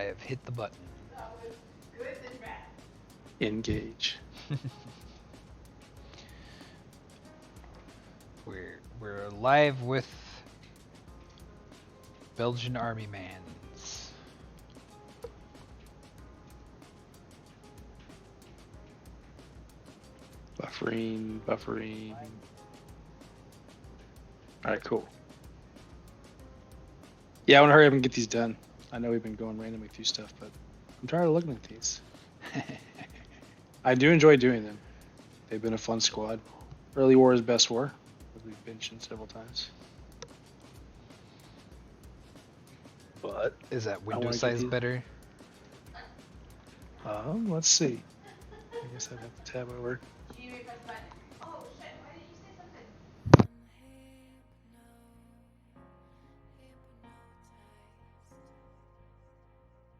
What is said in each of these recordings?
I have hit the button. Engage. We're live with Belgian army mans. Buffering. Alright, cool. Yeah, I want to hurry up and get these done. I know we've been going randomly through stuff, but I'm tired of looking at these. I do enjoy doing them. They've been a fun squad. Early war is best war, as we've mentioned several times. But is that window size better? Let's see. I guess I have to tab over.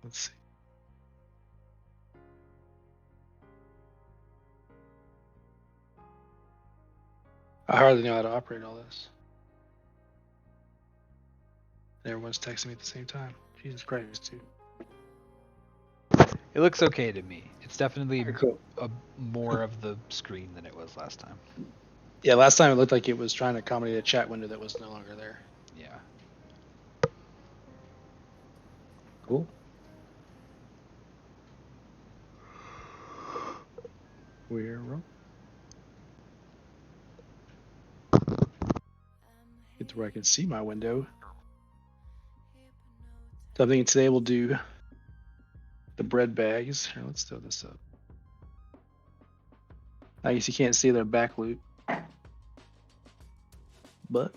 Let's see. I hardly know how to operate all this. And everyone's texting me at the same time. Jesus Christ, dude. It looks okay to me. It's definitely Cool. more of the screen than it was last time. Yeah, last time it looked like it was trying to accommodate a chat window that was no longer there. Yeah. Cool. We're wrong. Get to where I can see my window. So I'm thinking today we'll do the bread bags. Here, let's throw this up. I guess you can't see their back loop. But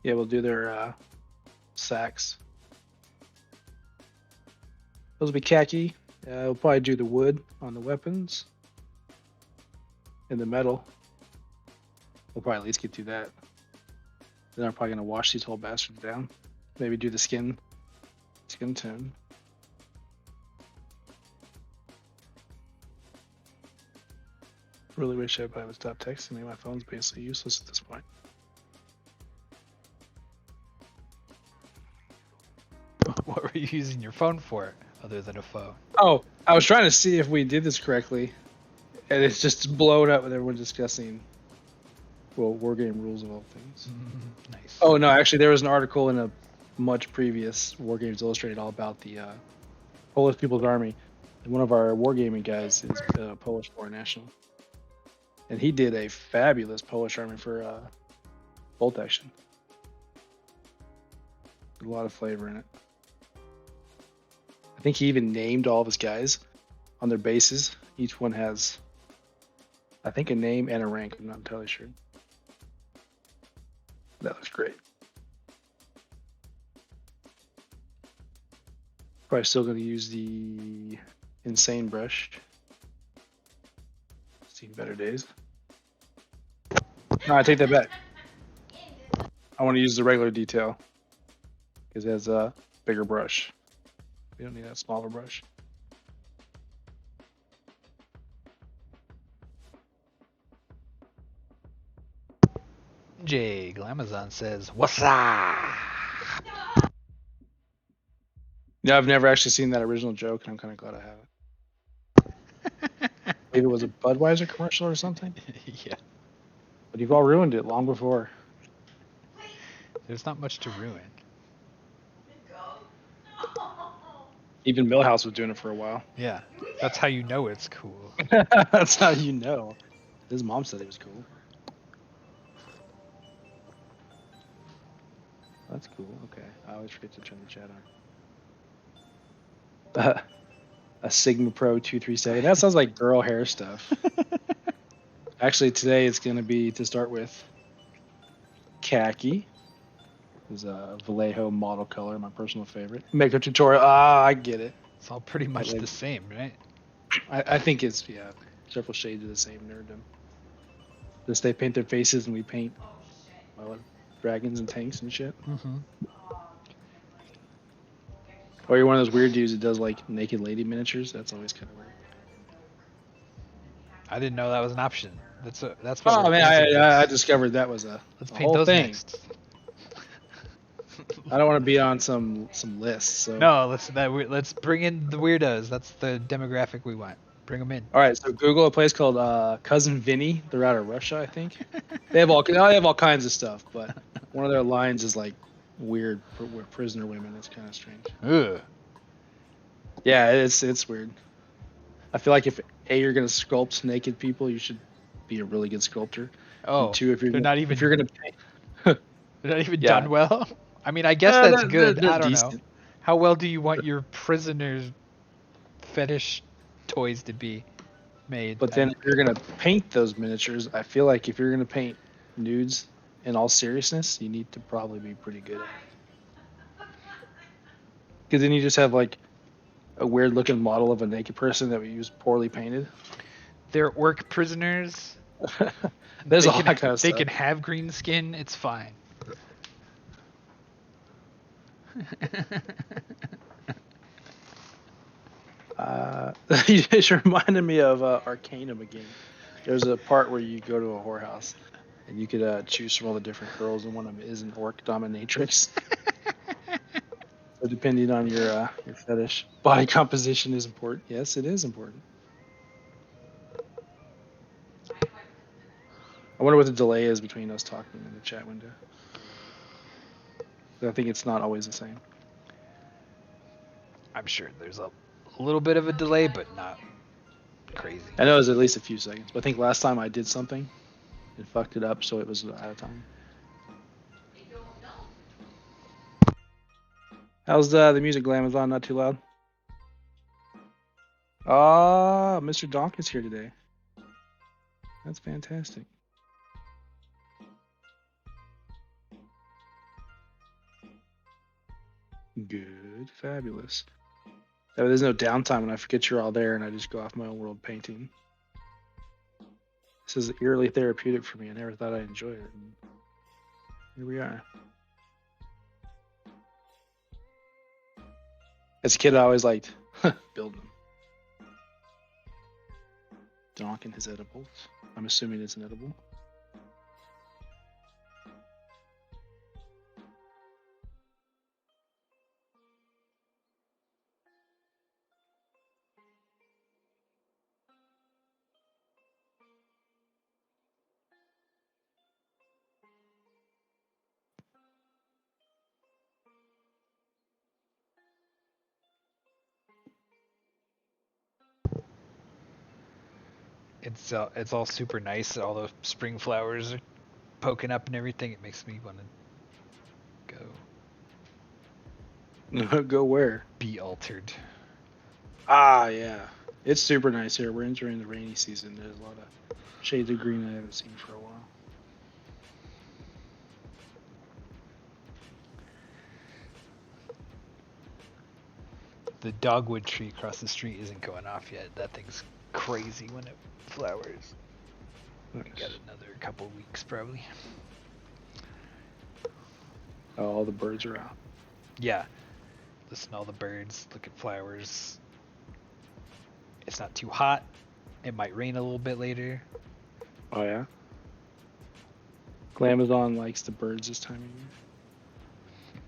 yeah, we'll do their sacks. Those will be khaki. We'll probably do the wood on the weapons and the metal. We'll probably at least get through that. Then I'm probably gonna wash these whole bastards down. Maybe do the skin tone. Really wish everybody would stop texting me. My phone's basically useless at this point. What were you using your phone for, other than a phone? Oh, I was trying to see if we did this correctly, and it's just blown up with everyone discussing, well, war game rules of all things. Nice. Oh no, actually, there was an article in a much previous War Games Illustrated all about the Polish People's Army, and one of our wargaming guys is Polish Foreign National, and he did a fabulous Polish army for bolt action. A lot of flavor in it. I think he even named all of his guys on their bases. Each one has, I think, a name and a rank. I'm not entirely sure. That looks great. Probably still going to use the insane brush. Seen better days. No, I take that back. I want to use the regular detail because it has a bigger brush. We don't need that smaller brush. Jay Glamazon says, "What's up?" Yeah, I've never actually seen that original joke, and I'm kind of glad I haven't. Maybe it was a Budweiser commercial or something. Yeah. But you've all ruined it long before. There's not much to ruin. Even Millhouse was doing it for a while. Yeah, that's how you know it's cool. That's how you know. His mom said it was cool. That's cool. Okay, I always forget to turn the chat on. A Sigma Pro 237. That sounds like girl hair stuff. Actually, today it's going to be, to start with, khaki. Is a Vallejo model color, my personal favorite. Makeup tutorial. I get it. It's all pretty much the same, right? I think it's, several shades of the same nerddom. Just they paint their faces and we paint dragons and tanks and shit. Mm-hmm. Or you're one of those weird dudes that does like naked lady miniatures. That's always kind of weird. I didn't know that was an option. That's what Oh we're man, painting I next. discovered that was Let's a paint whole those thing. next. I don't want to be on some list. So No, let's bring in the weirdos. That's the demographic we want. Bring them in. all right, so Google a place called Cousin Vinny. They're out of Russia, I think. They have all kinds of stuff, but one of their lines is like weird prisoner women. It's kind of strange. Ugh. Yeah, it's weird. I feel like if you're gonna sculpt naked people, you should be a really good sculptor. And Oh, two, they're not if you're even gonna paint, they're not even yeah, done well. I mean, I guess that's good. they're I don't know. decent. How well do you want your prisoners fetish toys to be made? But then if you're gonna paint those miniatures, I feel like if you're gonna paint nudes in all seriousness, you need to probably be pretty good at it. Because then you just have like a weird looking model of a naked person that we use poorly painted. They're orc prisoners. There's They all can that kind of they stuff. can have green skin. It's fine. You just reminded me of Arcanum again. There's a part where you go to a whorehouse and you could choose from all the different girls, and one of them is an orc dominatrix. So depending on your fetish, body composition is important. Yes, it is important. I wonder what the delay is between us talking and the chat window. I think it's not always the same. I'm sure there's a little bit of a delay, but not crazy. I know it was at least a few seconds, but I think last time I did something, it fucked it up, so it was out of time. How's the music, Glamazon? Not too loud? Ah, Mr. Donk is here today. That's fantastic. Good, fabulous. That way there's no downtime when I forget you're all there and I just go off my own world painting. This is eerily therapeutic for me. I never thought I'd enjoy it. And here we are. As a kid, I always liked building them. Donk and his edibles. I'm assuming it's an edible. It's all super nice. All the spring flowers are poking up and everything. It makes me want to go Go where? be altered. Ah, yeah. It's super nice here. We're entering the rainy season. There's a lot of shades of green I haven't seen for a while. The dogwood tree across the street isn't going off yet. That thing's crazy when it flowers. We got another couple weeks probably. Oh, all the birds are out. Yeah. Listen to all the birds, look at flowers. It's not too hot. It might rain a little bit later. Oh, yeah? Glamazon likes the birds this time of year.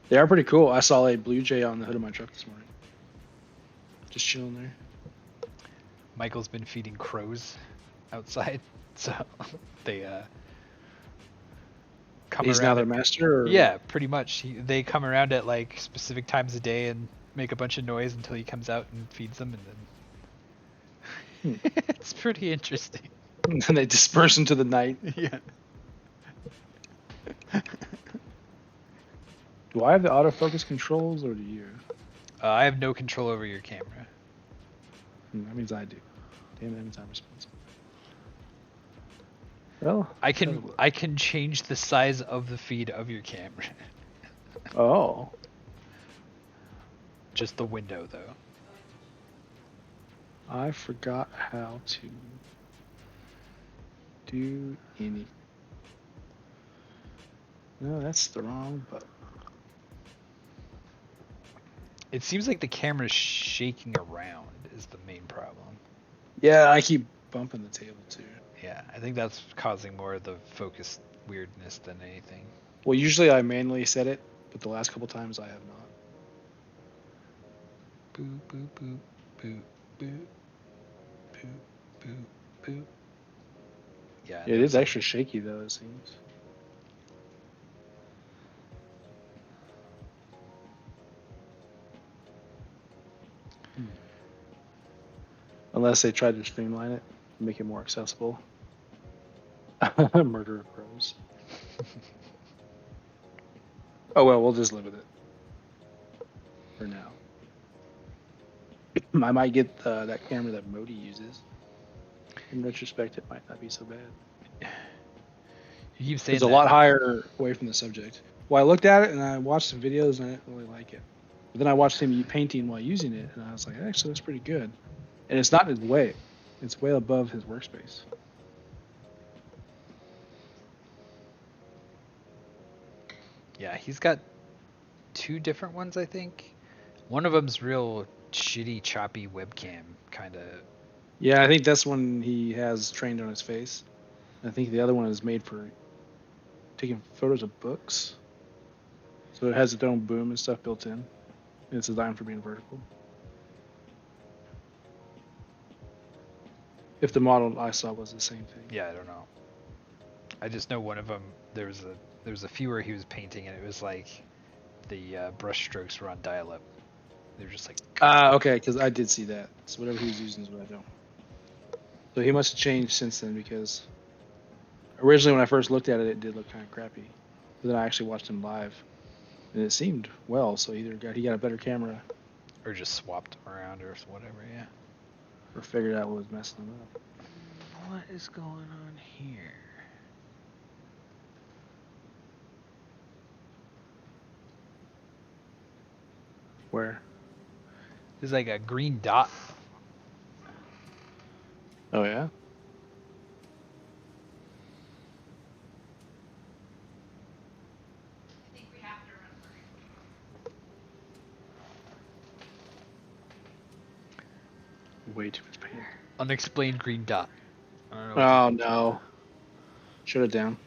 They are pretty cool. I saw a blue jay on the hood of my truck this morning. Just chilling there. Michael's been feeding crows outside, so they come He's around. now their master? Or? Yeah, pretty much. They come around at like specific times of day and make a bunch of noise until he comes out and feeds them, and then it's pretty interesting. And then they disperse into the night. Yeah. Do I have the autofocus controls, or do you? I have no control over your camera. That means I do. Damn, that means I'm responsible. Well, I can change the size of the feed of your camera. Oh. Just the window, though. I forgot how to do any. No, that's the wrong button. It seems like the camera's shaking around is the main problem. Yeah, I keep bumping the table too. Yeah, I think that's causing more of the focus weirdness than anything. Well, usually I manually set it, but the last couple times I have not. Boop boop boop boop boop boop boop boop. Yeah, It is extra shaky though, it seems. Unless they tried to streamline it, make it more accessible. Murder of crows. Oh well, we'll just live with it for now. I might get that camera that Modi uses. In retrospect, it might not be so bad. You keep saying It's a that. lot higher away from the subject. Well, I looked at it and I watched some videos and I didn't really like it. But then I watched him painting while using it, and I was like, actually, that's pretty good. And it's not in his way; it's way above his workspace. Yeah, he's got two different ones, I think. One of them's real shitty, choppy webcam kind of. Yeah, I think that's one he has trained on his face. I think the other one is made for taking photos of books. So it has its own boom and stuff built in. And it's designed for being vertical. If the model I saw was the same thing. Yeah, I don't know. I just know one of them. There was a few where he was painting, and it was like the brush strokes were on dial-up. They're just like. Okay, because I did see that. So whatever he was using is what I don't. So he must have changed since then because originally when I first looked at it, it did look kind of crappy. But then I actually watched him live, and it seemed well. So either he got a better camera, Or just swapped them around or whatever. Yeah. or figured out what was messing him up. What is going on here? Where? There's like a green dot. Oh yeah. Way too much pain. Unexplained green dot. I don't know. Oh no. Shut it down.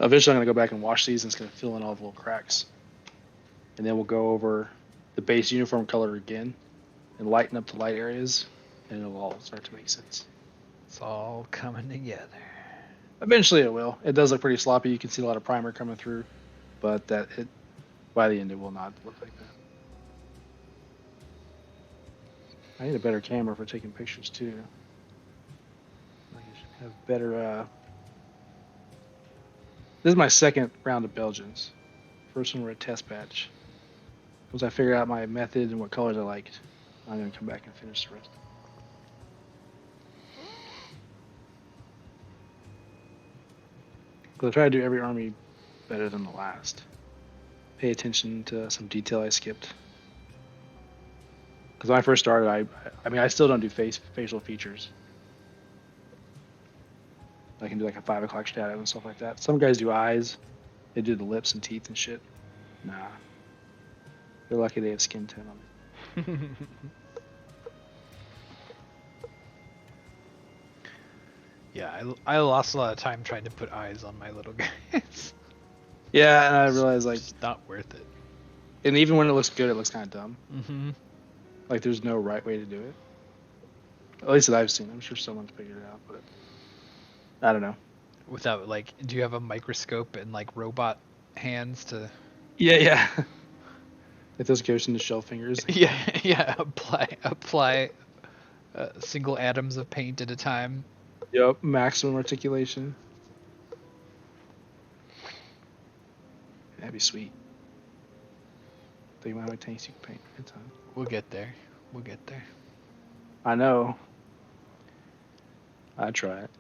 Eventually, I'm gonna go back and wash these, and it's gonna fill in all the little cracks. And then we'll go over the base uniform color again, and lighten up the light areas, and it'll all start to make sense. It's all coming together. Eventually, it will. It does look pretty sloppy. You can see a lot of primer coming through, but by the end, it will not look like that. I need a better camera for taking pictures too. I should have better. This is my second round of Belgians. First one were a test batch. Once I figured out my method and what colors I liked, I'm gonna come back and finish the rest. Because I try to do every army better than the last. Pay attention to some detail I skipped. Because when I first started, I still don't do facial features. I can do like a 5 o'clock shadow and stuff like that. Some guys do eyes. They do the lips and teeth and shit. Nah. They're lucky they have skin tone on it. Yeah, I lost a lot of time trying to put eyes on my little guys. Yeah, and I realized like it's not worth it. And even when it looks good, it looks kind of dumb. Mm-hmm. Like there's no right way to do it. At least that I've seen. I'm sure someone's figured it out, but I don't know. Without do you have a microscope and like robot hands to? Yeah. If this goes into shell fingers. Yeah. Apply single atoms of paint at a time. Yep. Maximum articulation. That'd be sweet. Think about how many tanks you can paint at a time. We'll get there. I know. I'd try it.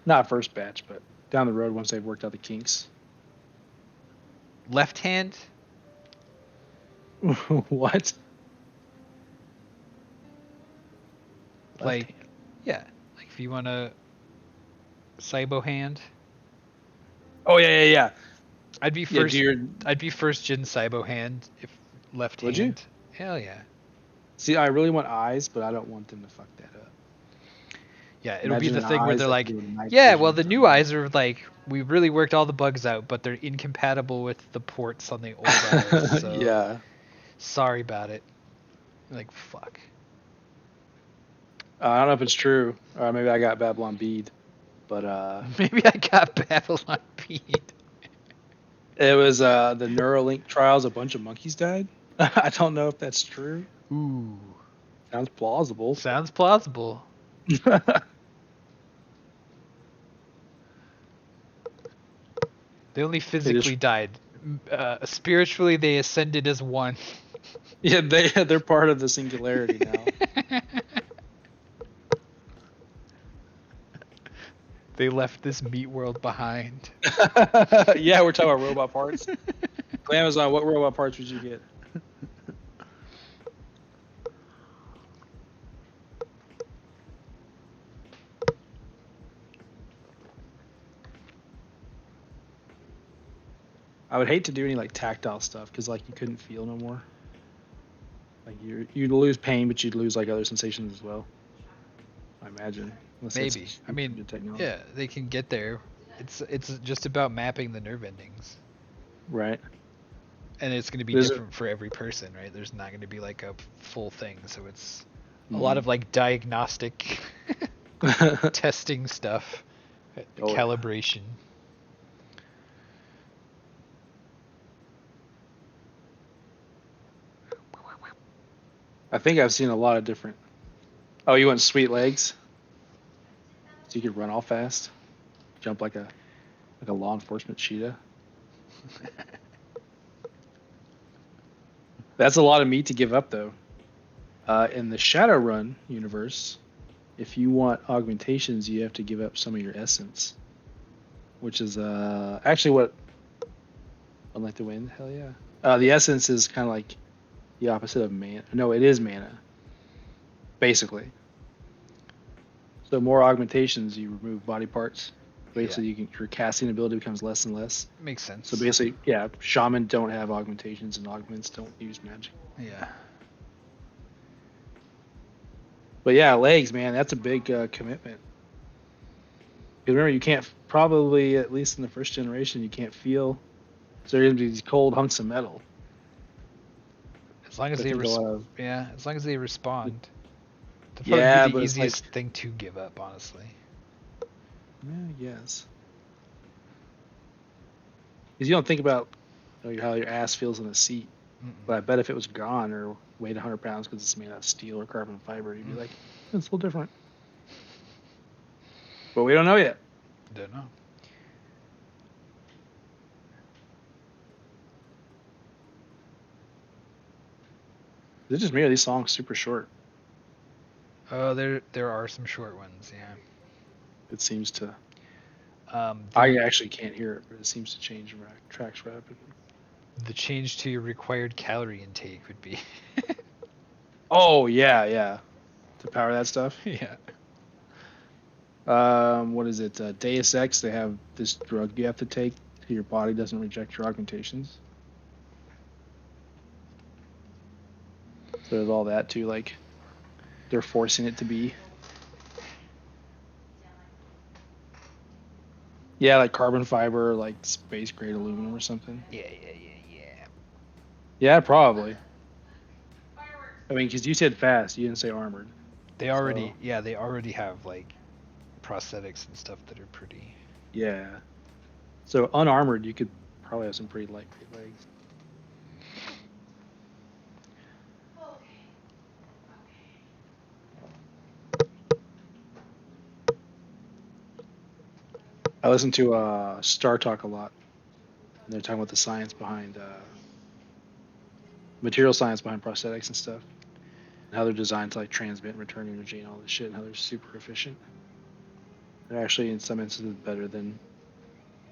Not first batch, but down the road once they've worked out the kinks. Left hand? What? Left Like, hand. yeah. Like if you want a Saibo hand, Oh yeah. I'd be Yeah, first. dude. I'd be first gen Saibo hand if left Would you? hand. Hell yeah. See, I really want eyes, but I don't want them to fuck that up. Yeah, it'll be Imagine the an thing where eyes they're that can like, do a night yeah, well, vision the for new me. eyes are like, we really worked all the bugs out, but they're incompatible with the ports on the old eyes. So Yeah. sorry about it. Like, fuck. I don't know if it's true. Or maybe I got Babylon bead, but Maybe I got Babylon bead. it was the Neuralink trials. A bunch of monkeys died. I don't know if that's true. Ooh, Sounds plausible. sounds plausible. They only They just physically died. Spiritually, they ascended as one. yeah they're part of the singularity now. They left this meat world behind. Yeah, we're talking about robot parts. Amazon, what robot parts would you get? I would hate to do any like tactile stuff because like you couldn't feel no more. Like you'd lose pain, but you'd lose like other sensations as well. I imagine, unless that's Maybe. I super mean, good technology. yeah, they can get there. It's just about mapping the nerve endings. Right. And it's going to be There's a different for every person, right? There's not going to be like a full thing. So it's a lot mhm. of like diagnostic testing stuff, Oh yeah. calibration. I think I've seen a lot of different. Oh, you want sweet legs, so you could run all fast, jump like a law enforcement cheetah. That's a lot of meat to give up, though. In the Shadowrun universe, if you want augmentations, you have to give up some of your essence, which is actually what unlike the wind. Hell yeah. The essence is kind of like the opposite of mana. No, it is mana, basically. So more augmentations, you remove body parts. Yeah, Basically, your casting ability becomes less and less. makes So sense. basically, yeah, shaman don't have augmentations and augments don't use magic. Yeah. But yeah, legs, man, that's a big commitment. 'Cause remember, you can't probably at least in the first generation you can't feel. So there's gonna be these cold hunks of metal. As long as So I they think a lot of as long as they respond. That'd probably be yeah, the but it's like easiest thing to give up, honestly. yeah, yes, because you don't think about how your ass feels in a seat. But I bet if it was gone or weighed 100 pounds because it's made out of steel or carbon fiber, you'd be Mm-mm. like, it's a little different. But we don't know yet. Don't know. It's just me. Are these songs super short? Oh, there are some short ones, yeah. It seems to. I The actually can't hear it, but it seems to change tracks rapidly. the change to your required calorie intake would be Oh yeah. To power that stuff. yeah. What is it? Deus Ex. They have this drug you have to take so your body doesn't reject your augmentations. So there's all that too. Like they're forcing it to be. Yeah, like carbon fiber, like space grade aluminum or something. Yeah. Yeah, probably. I mean, because you said fast, you didn't say armored. So They already have like prosthetics and stuff that are pretty. yeah. So unarmored, you could probably have some pretty lightweight legs. I listen to Star Talk a lot, and they're talking about the science behind material science behind prosthetics and stuff, and how they're designed to like transmit and return energy and all this shit, and how they're super efficient. They're actually in some instances better than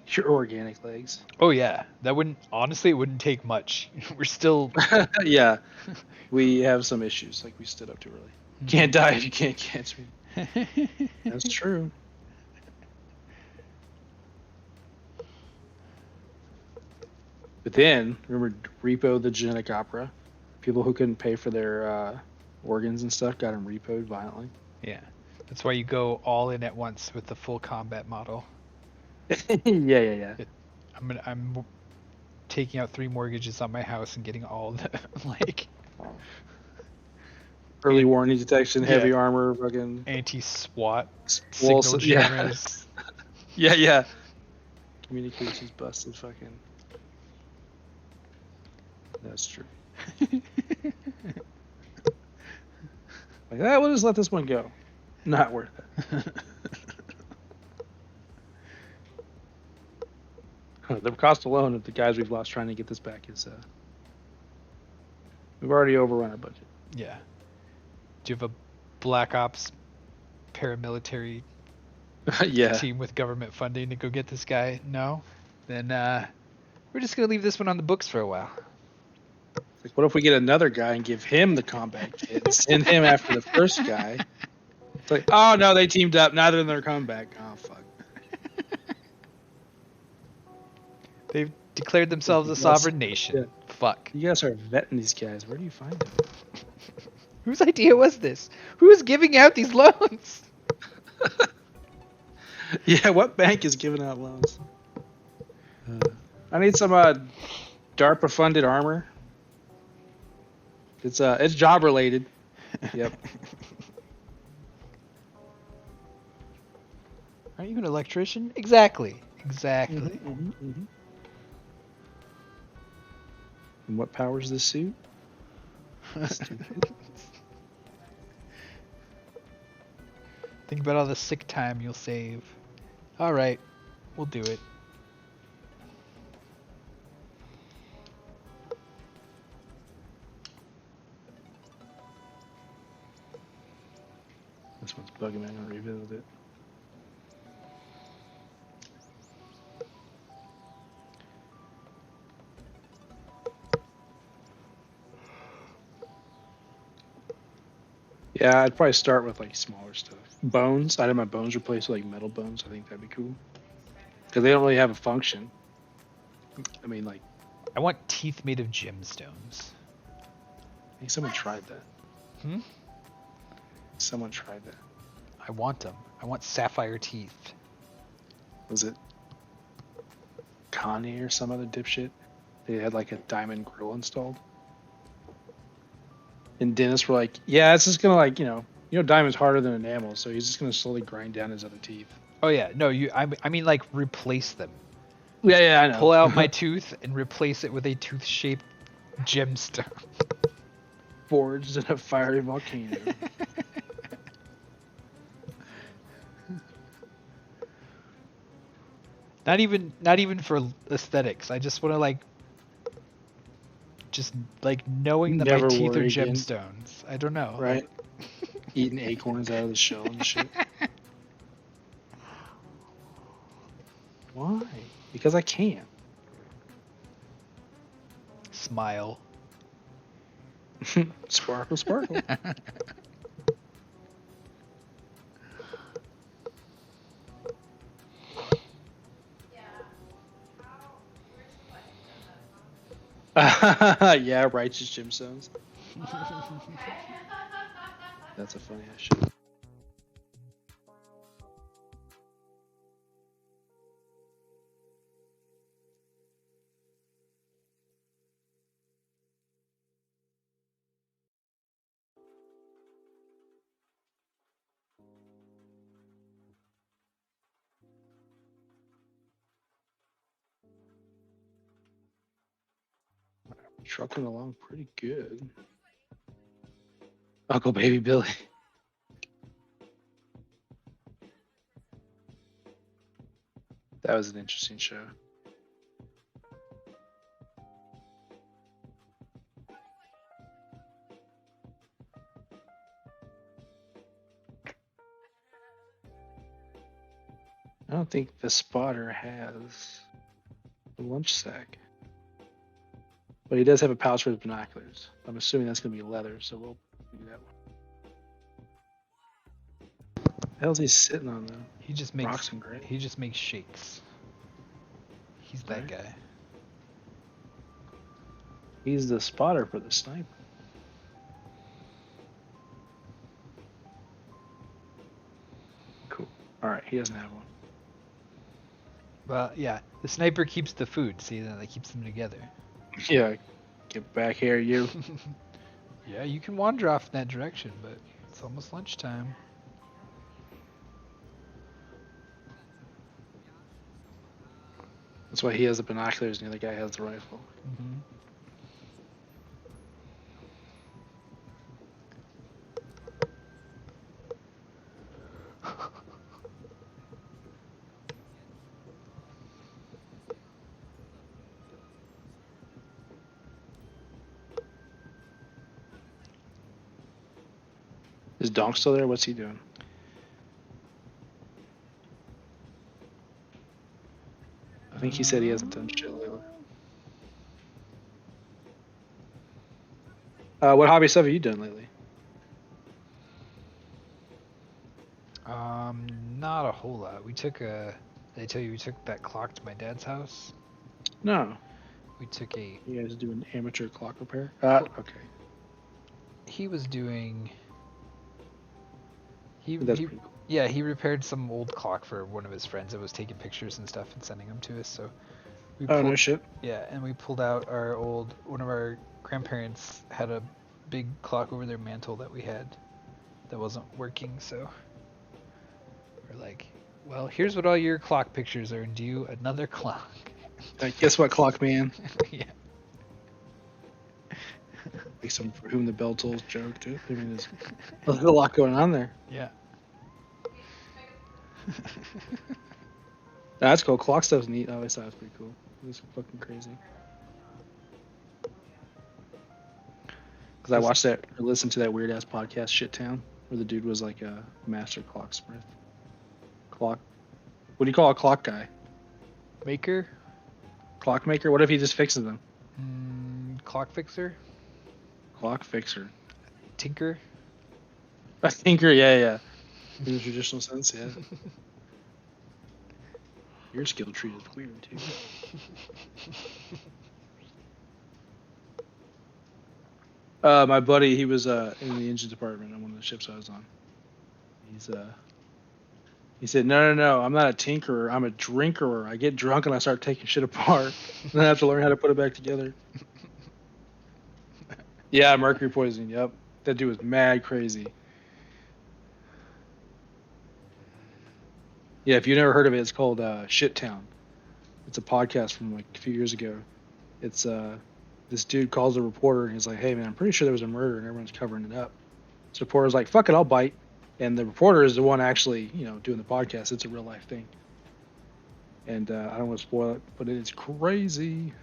your organic legs. Oh yeah, that wouldn't honestly. It wouldn't take much. We're still. Yeah, we have some issues. Like we stood up too early. Can't die if you can't catch me. That's true. But then remember Repo the genetic opera? People who couldn't pay for their organs and stuff got them repoed violently. Yeah, that's why you go all in at once with the full combat model. Yeah. I'm taking out 3 mortgages on my house and getting all the like Early warning detection, yeah, heavy armor, fucking anti-SWAT well, signal yeah, jammers. yeah. Communications busted, fucking. That's true. Like, we'll just let this one go. Not worth it. The cost alone of the guys we've lost trying to get this back is we've already overrun our budget. Yeah. Do you have a Black Ops paramilitary Yeah. team with government funding to go get this guy? No? Then we're just gonna leave this one on the books for a while. It's like, what if we get another guy and give him the combat kit and send him after the first guy? It's like, oh no, they teamed up. Neither of them are coming back. Oh fuck. They've declared themselves a sovereign nation. Yeah. Fuck. You guys are vetting these guys. Where do you find them? Whose idea was this? Who's giving out these loans? Yeah, what bank is giving out loans? I need some DARPA funded armor. It's job related. Yep. Aren't you an electrician? Exactly. Exactly. And what powers this suit? Think about all the sick time you'll save. All right, we'll do it. This one's bugging me. I'm gonna revisit it. Yeah, I'd probably start with like smaller stuff. Bones. I'd have my bones replaced with like metal bones. I think that'd be cool. Because they don't really have a function. I mean, like, I want teeth made of gemstones. I think someone tried that. Hmm? Someone tried that. I want them. I want sapphire teeth. Was it Kanye or some other dipshit? They had like a diamond grill installed. And dentists were like, yeah, it's just gonna like, diamond's harder than enamel, so he's just gonna slowly grind down his other teeth. Oh yeah, no, I mean like replace them. Yeah, I know. Pull out my tooth and replace it with a tooth-shaped gemstone. Forged in a fiery volcano. Not even for aesthetics. I just want to just knowing that Never my teeth are worry again. gemstones. I don't know. Right? Eating acorns out of the shell and shit. Why? Because I can. Smile. Sparkle, sparkle. Yeah, righteous gemstones. That's a funny ass shit. Trucking along pretty good. Uncle Baby Billy. That was an interesting show. I don't think the spotter has a lunch sack. But he does have a pouch for his binoculars. I'm assuming that's going to be leather, so we'll do that one. The hell's he sitting on, though? He just Rocks and gray. He just makes shakes. He's that Right. guy. He's the spotter for the sniper. Cool. All right, he doesn't have one. Well, yeah, the sniper keeps the food. See, that keeps them together. Yeah, get back here, you. Yeah, you can wander off in that direction, but it's almost lunchtime. That's why he has the binoculars and the other guy has the rifle. Mm-hmm. Is Donk still there? What's he doing? I think he said he hasn't done shit lately. What hobby stuff have you done lately? Not a whole lot. We took a. Did I tell you we took that clock to my dad's house? No. We took a. You guys do an amateur clock repair? Cool. Okay. He was doing. That's pretty cool. Yeah, he repaired some old clock for one of his friends that was taking pictures and stuff and sending them to us. So we No shit. Yeah, and we pulled out our old. One of our grandparents had a big clock over their mantle that we had that wasn't working. So we're like, well, here's what all your clock pictures are, and do you another clock? Guess what, clock man? Yeah. Like some for whom the bell tolls joke too. I mean, there's a lot going on there. Yeah. That's cool. Clock stuff's neat. I always thought it was pretty cool. It was fucking crazy. Because I watched that or listened to that weird ass podcast, Shit Town, where the dude was like a master clocksmith. Clock. What do you call a clock guy? Maker? Clockmaker? What if he just fixes them? Clock fixer? Clock fixer. Tinker? A tinker, yeah. In the traditional sense, yeah. Your skill tree is weird too. My buddy, he was in the engine department on one of the ships I was on. He said, no, I'm not a tinkerer. I'm a drinkerer. I get drunk and I start taking shit apart. And I have to learn how to put it back together. Yeah, mercury poisoning. Yep, that dude was mad crazy. Yeah, if you've never heard of it, it's called Shit Town. It's a podcast from like a few years ago. It's this dude calls a reporter and he's like, "Hey man, I'm pretty sure there was a murder and everyone's covering it up." So the reporter's like, "Fuck it, I'll bite." And the reporter is the one actually, doing the podcast. It's a real life thing. And I don't want to spoil it, but it's crazy.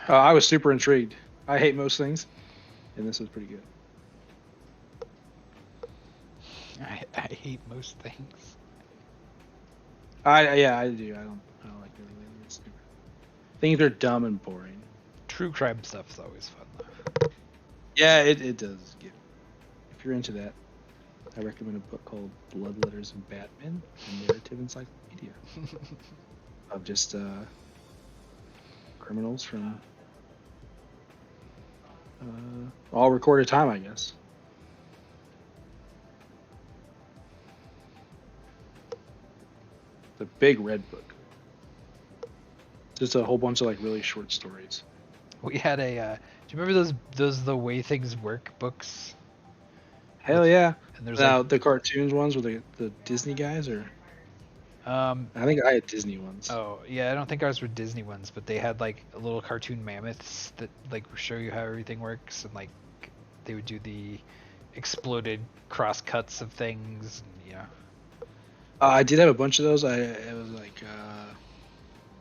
I was super intrigued. I hate most things, and this was pretty good. I hate most things. I do. I don't like it. Things are dumb and boring. True crime stuff's always fun though. Yeah, it does. If you're into that, I recommend a book called Bloodletters and Batman, a narrative encyclopedia of just criminals from all recorded time, I guess. The big red book. Just a whole bunch of like really short stories. We had a. Do you remember those The Way Things Work books? Hell yeah! And there's Now the cartoons ones were the Disney guys, or I think I had Disney ones. Oh yeah, I don't think ours were Disney ones, but they had like little cartoon mammoths that like show you how everything works, and like they would do the exploded cross cuts of things. And, I did have a bunch of those. It was like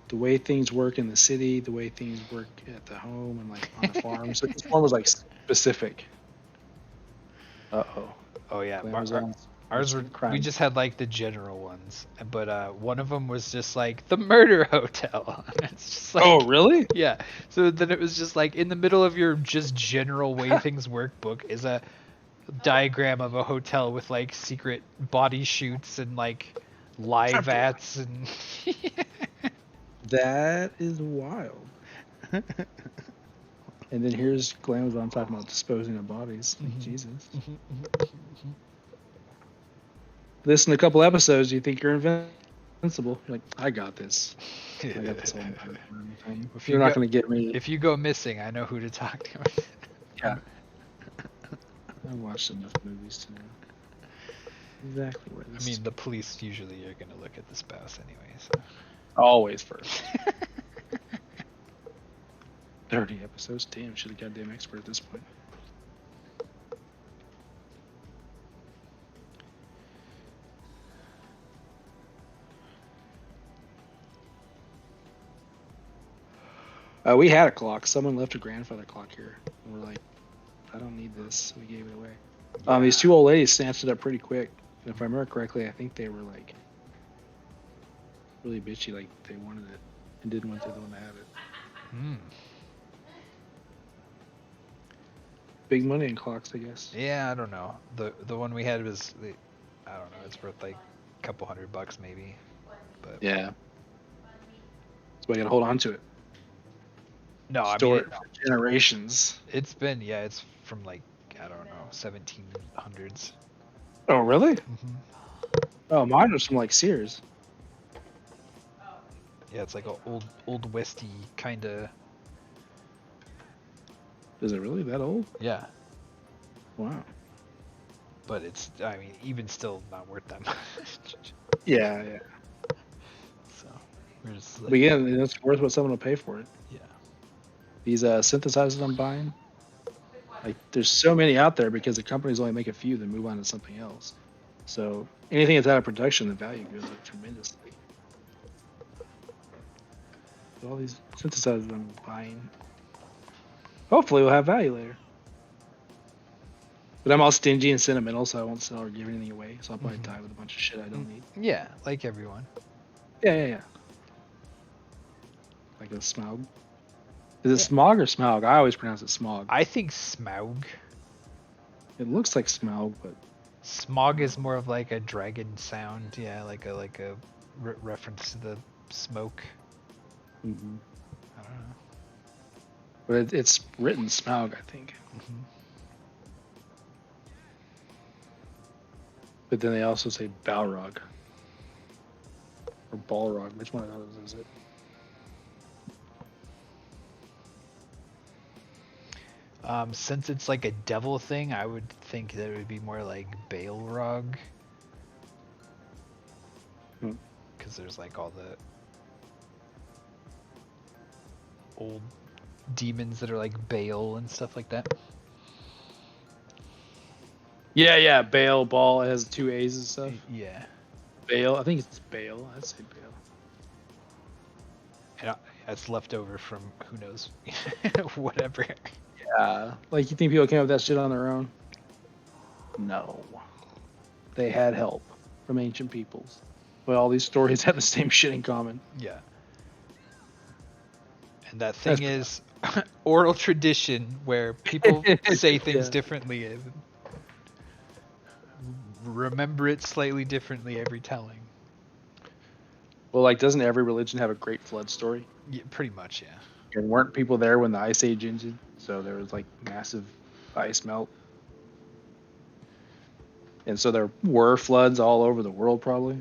the way things work in the city, the way things work at the home, and like on the farm. So each one was like specific. Oh yeah, Ours It's were, we crime. just had like the general ones, but one of them was just like the murder hotel. It's just like, Oh, really? yeah. So then it was just like in the middle of your just general way things work book is a diagram of a hotel with like secret body shoots and like live ats and That is wild. And then here's Glamazon talking about disposing of bodies. Like, Jesus. Listen to a couple episodes, you think you're invincible. You're like, I got this. I got this whole If You're you not go going to get me. if you go missing, I know who to talk to. Yeah. I watched enough movies to know exactly where I this mean, is. the police usually are gonna look at the spouse anyway. So. Always first. 30 episodes. Damn, should have goddamn expert at this point. We had a clock. Someone left a grandfather clock here. And we're like, I don't need this. We gave it away. Yeah. These two old ladies snatched it up pretty quick. And if I remember correctly, I think they were like really bitchy, like they wanted it and didn't want the other one to have it. Hmm. Big money in clocks, I guess. Yeah, I don't know. The one we had was, I don't know. It's worth like a couple $100 maybe. But Yeah. So we gotta hold on to it. no, I Store mean it for generations. it's been it's from like I don't know 1700s. Oh, really? Mm-hmm. Oh, mine was from like Sears. Yeah, it's like a old westy kind of. Is it really that old? Yeah, Wow. but it's I mean even still not worth that much. Yeah, yeah. So we're just like, But again, it's worth what someone will pay for it. yeah. These synthesizers I'm buying, like there's so many out there because the companies only make a few, then move on to something else. So anything that's out of production, the value goes up tremendously. All these synthesizers I'm buying, hopefully will have value later. But I'm all stingy and sentimental, so I won't sell or give anything away. So I'll probably die with a bunch of shit I don't need. Yeah, like everyone. Yeah. Like a Smaug. Is it Smog or Smaug? I always pronounce it Smog. I think Smaug. It looks like Smaug, but Smog is more of like a dragon sound. Yeah, like a reference to the smoke. I don't know. But it's written Smaug, I think. But then they also say Balrog or Balrog. Which one of those is it? Since it's like a devil thing, I would think that it would be more like Balrog. Because there's like all the old demons that are like Baal and stuff like that. Yeah. Baal, Ball. It has two A's and stuff. Yeah. Baal. I think it's Baal. I'd say Baal. And that's left over from who knows, whatever. Yeah. Like you think people came up with that shit on their own? No. They had help from ancient peoples. But all these stories have the same shit in common. Yeah. And that thing is oral tradition where people say things differently and remember it slightly differently every telling. Well, like, doesn't every religion have a great flood story? Yeah, pretty much, yeah. And weren't people there when the Ice Age ended? So there was like massive ice melt. And so there were floods all over the world, probably.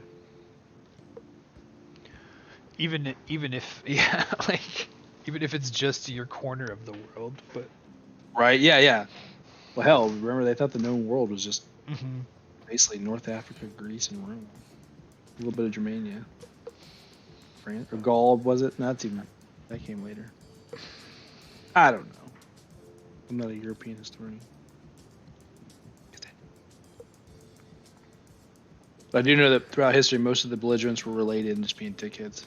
Even if even if it's just your corner of the world, but right, yeah. Well, hell, remember they thought the known world was just basically North Africa, Greece, and Rome. A little bit of Germania, France or Gaul, was it? Not even that came later. I don't know. I'm not a European historian. But I do know that throughout history, most of the belligerents were related and just being dickheads.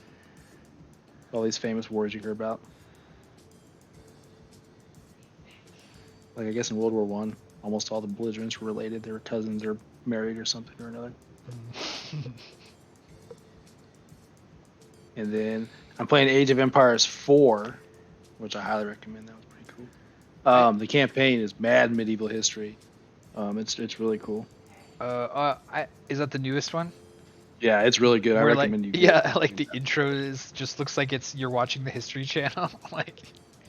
All these famous wars you hear about. Like I guess in World War I, almost all the belligerents were related. They were cousins or married or something or another. Mm. And then I'm playing Age of Empires 4, which I highly recommend. That was pretty cool. I The campaign is mad medieval history. It's really cool. is that the newest one? Yeah, it's really good. I Where like recommend you get yeah, like getting the that. intro is just looks like it's you're watching the History Channel. Like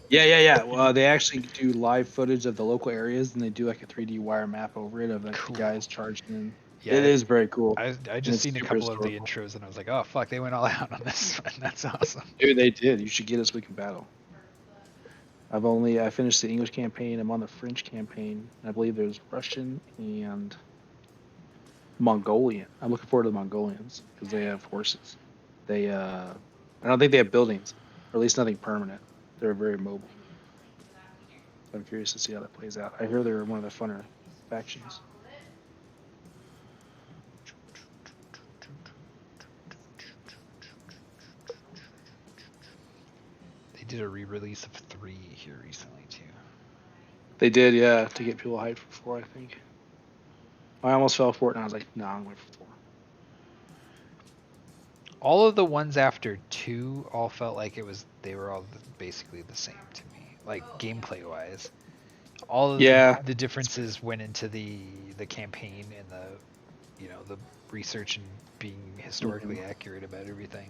Yeah. Well, they actually do live footage of the local areas, and they do like a 3D wire map over it of like the cool. guys charging in. It Yeah, is very cool, I and just it's seen a super couple of the historical. intros and I was like, oh fuck, they went all out on this one. That's awesome. Dude, they did. You should get us. We can battle. I finished the English campaign. I'm on the French campaign. I believe there's Russian and Mongolian. I'm looking forward to the Mongolians because they have horses. I don't think they have buildings, or at least nothing permanent. They're very mobile. So I'm curious to see how that plays out. I hear they're one of the funner factions. They did a re-release of 3 here recently too. They did, yeah, to get people hyped for 4, I think. I almost fell for it, and I was like, no, I'm going for 4. All of the ones after 2 all felt like they were all basically the same to me, like gameplay wise. All of Yeah, the that's fair. differences went into the campaign and the research and being Hmm. historically accurate about everything.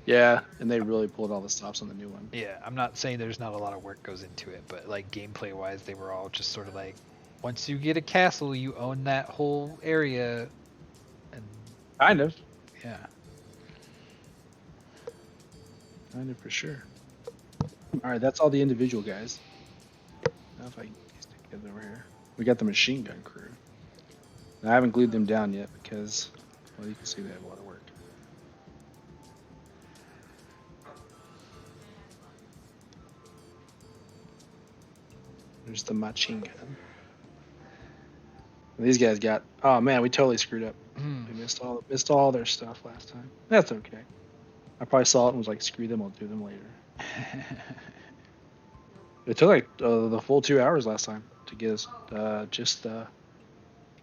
Yeah, and they really pulled all the stops on the new one. Yeah, I'm not saying there's not a lot of work goes into it, but like gameplay wise, they were all just sort of like, once you get a castle, you own that whole area, and Kind of. yeah. Kind of for sure. All right, that's all the individual guys. Now if I can piece together over here. We got the machine gun crew. I haven't glued them down yet because, well, you can see they have a lot of work. There's the machine gun. And these guys got. Oh man, we totally screwed up. We missed all their stuff last time. That's okay. I probably saw it and was like, screw them. I'll do them later. It took like the full 2 hours last time to get us just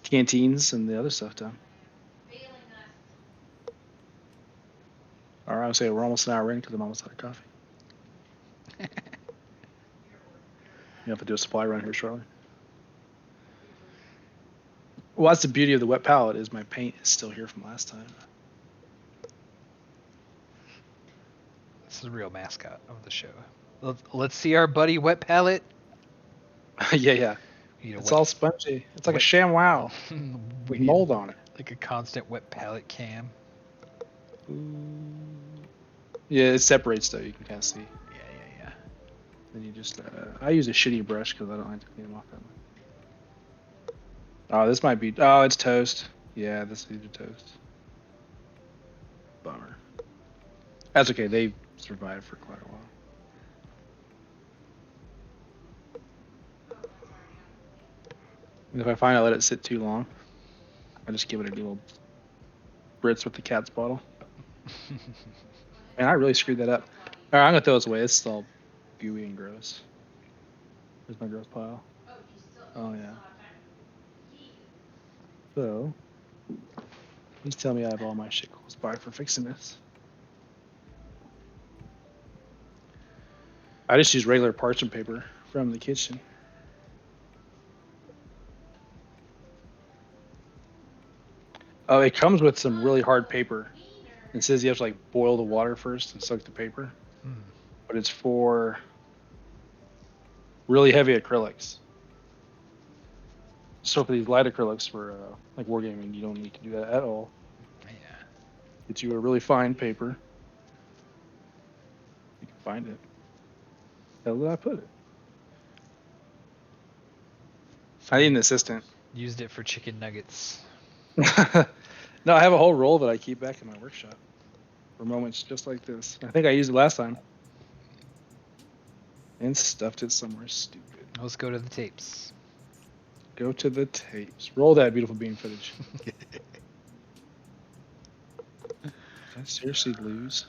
canteens and the other stuff done. All right, I would say we're almost an hour in because I'm almost out of coffee. You have to do a supply run here shortly. Well, that's the beauty of the wet palette is my paint is still here from last time. This is the real mascot of the show. Let's see our buddy Wet Palette. Yeah. You know It's what? all spongy. It's like a Wet. ShamWow We with need mold on it. like a constant Wet Palette cam. Ooh. Yeah, it separates though. You can kind of see. Yeah. Then you just, I use a shitty brush because I don't like to clean them off that much. Oh, this might be, oh, it's toast. Yeah, these are toast. Bummer. That's okay. They survived for quite a while. And if I find I let it sit too long, I just give it a little Brits with the cat's bottle. Man, I really screwed that up. All right, I'm gonna throw this away. It's all gooey and gross. There's my gross pile. Oh yeah. So please tell me I have all my shit close by for fixing this. I just use regular parchment paper from the kitchen. Oh, it comes with some really hard paper. It says you have to like boil the water first and soak the paper, but it's for really heavy acrylics. So for these light acrylics for like wargaming, you don't need to do that at all. Yeah. Get you a really fine paper. You can find it. How did I put it? I need an assistant. Used it for chicken nuggets. No, I have a whole roll that I keep back in my workshop for moments just like this. I think I used it last time and stuffed it somewhere stupid. Let's go to the tapes. Go to the tapes. Roll that beautiful bean footage. Did I seriously lose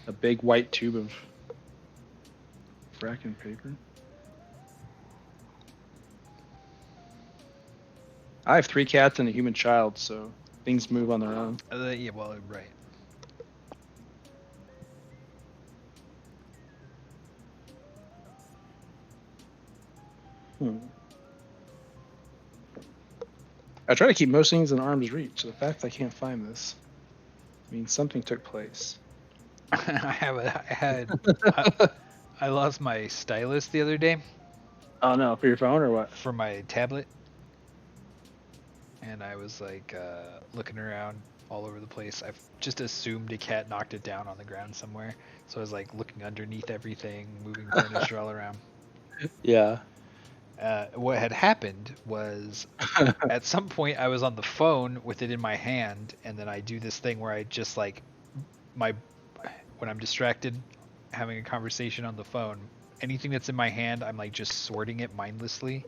a big white tube of fracking paper? I have 3 cats and a human child, so things move on their own. Yeah, well, right. I try to keep most things in arm's reach. So the fact I can't find this means something took place. I, I lost my stylus the other day Oh no, for your phone or what? for my tablet, and I was like looking around all over the place. I've just assumed a cat knocked it down on the ground somewhere, so I was like looking underneath everything, moving furniture all around. Yeah. What had happened was at some point I was on the phone with it in my hand, and then I do this thing where I just like my when I'm distracted having a conversation on the phone, anything that's in my hand, I'm like just sorting it mindlessly.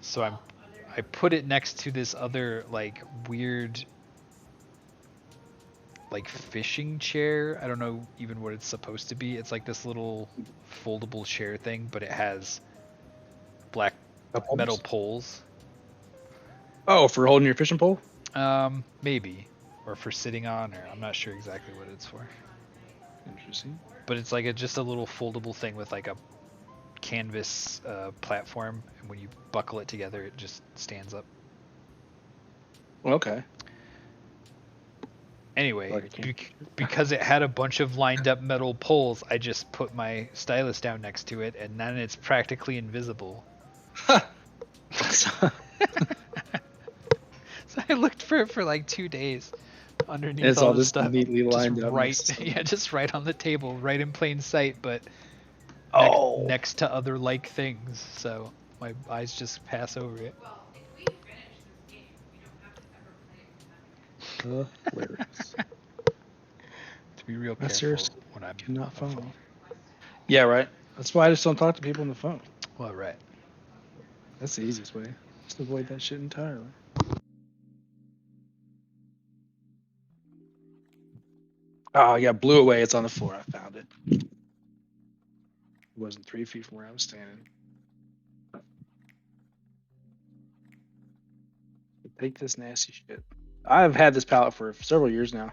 So I put it next to this other like weird like fishing chair. I don't know even what it's supposed to be. It's like this little foldable chair thing, but it has black metal poles. Oh, for holding your fishing pole? Maybe, or for sitting on, or I'm not sure exactly what it's for. Interesting. But it's like just a little foldable thing with like a canvas platform, and when you buckle it together, it just stands up. Okay. Anyway, Like because it had a bunch of lined up metal poles, I just put my stylus down next to it, and then it's practically invisible. So I looked for it for like 2 days underneath it's all all this just stuff, neatly just lined up right, next to yeah, something. just right on the table, right in plain sight, but Oh. next to other like things. So my eyes just pass over it. Hilarious. To be real I careful seriously when I'm on cannot the phone. find. Yeah, right. That's why I just don't talk to people on the phone. Well, right. That's the easiest way. Just avoid that shit entirely. Oh, yeah, blew away. It's on the floor. I found it. It wasn't 3 feet from where I was standing. Take this nasty shit. I've had this palette for several years now.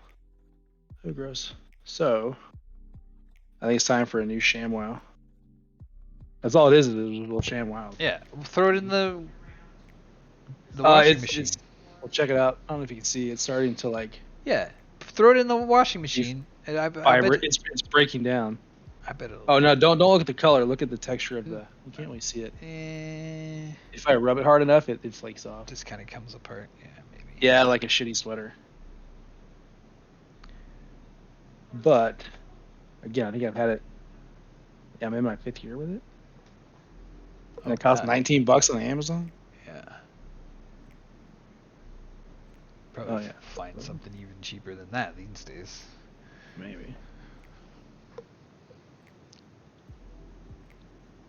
Oh, gross. So, I think it's time for a new ShamWow. That's all it is a little ShamWow. Yeah, throw it in the washing machine. It's. Well, check it out. I don't know if you can see. It's starting to like Yeah, throw it in the washing be machine. And I bet fiber. It's breaking down. I bet it'll. Oh no! Don't look at the color. Look at the texture of the. You can't really see it. Eh, If I rub it hard enough, it flakes off. just kind of comes apart. Yeah, maybe. Yeah, like a shitty sweater. But again, I think I've had it. Yeah, I'm in my 5th year with it, and Oh it cost god. $19 on Amazon. Yeah. Oh Probably yeah, find something even cheaper than that these days. maybe.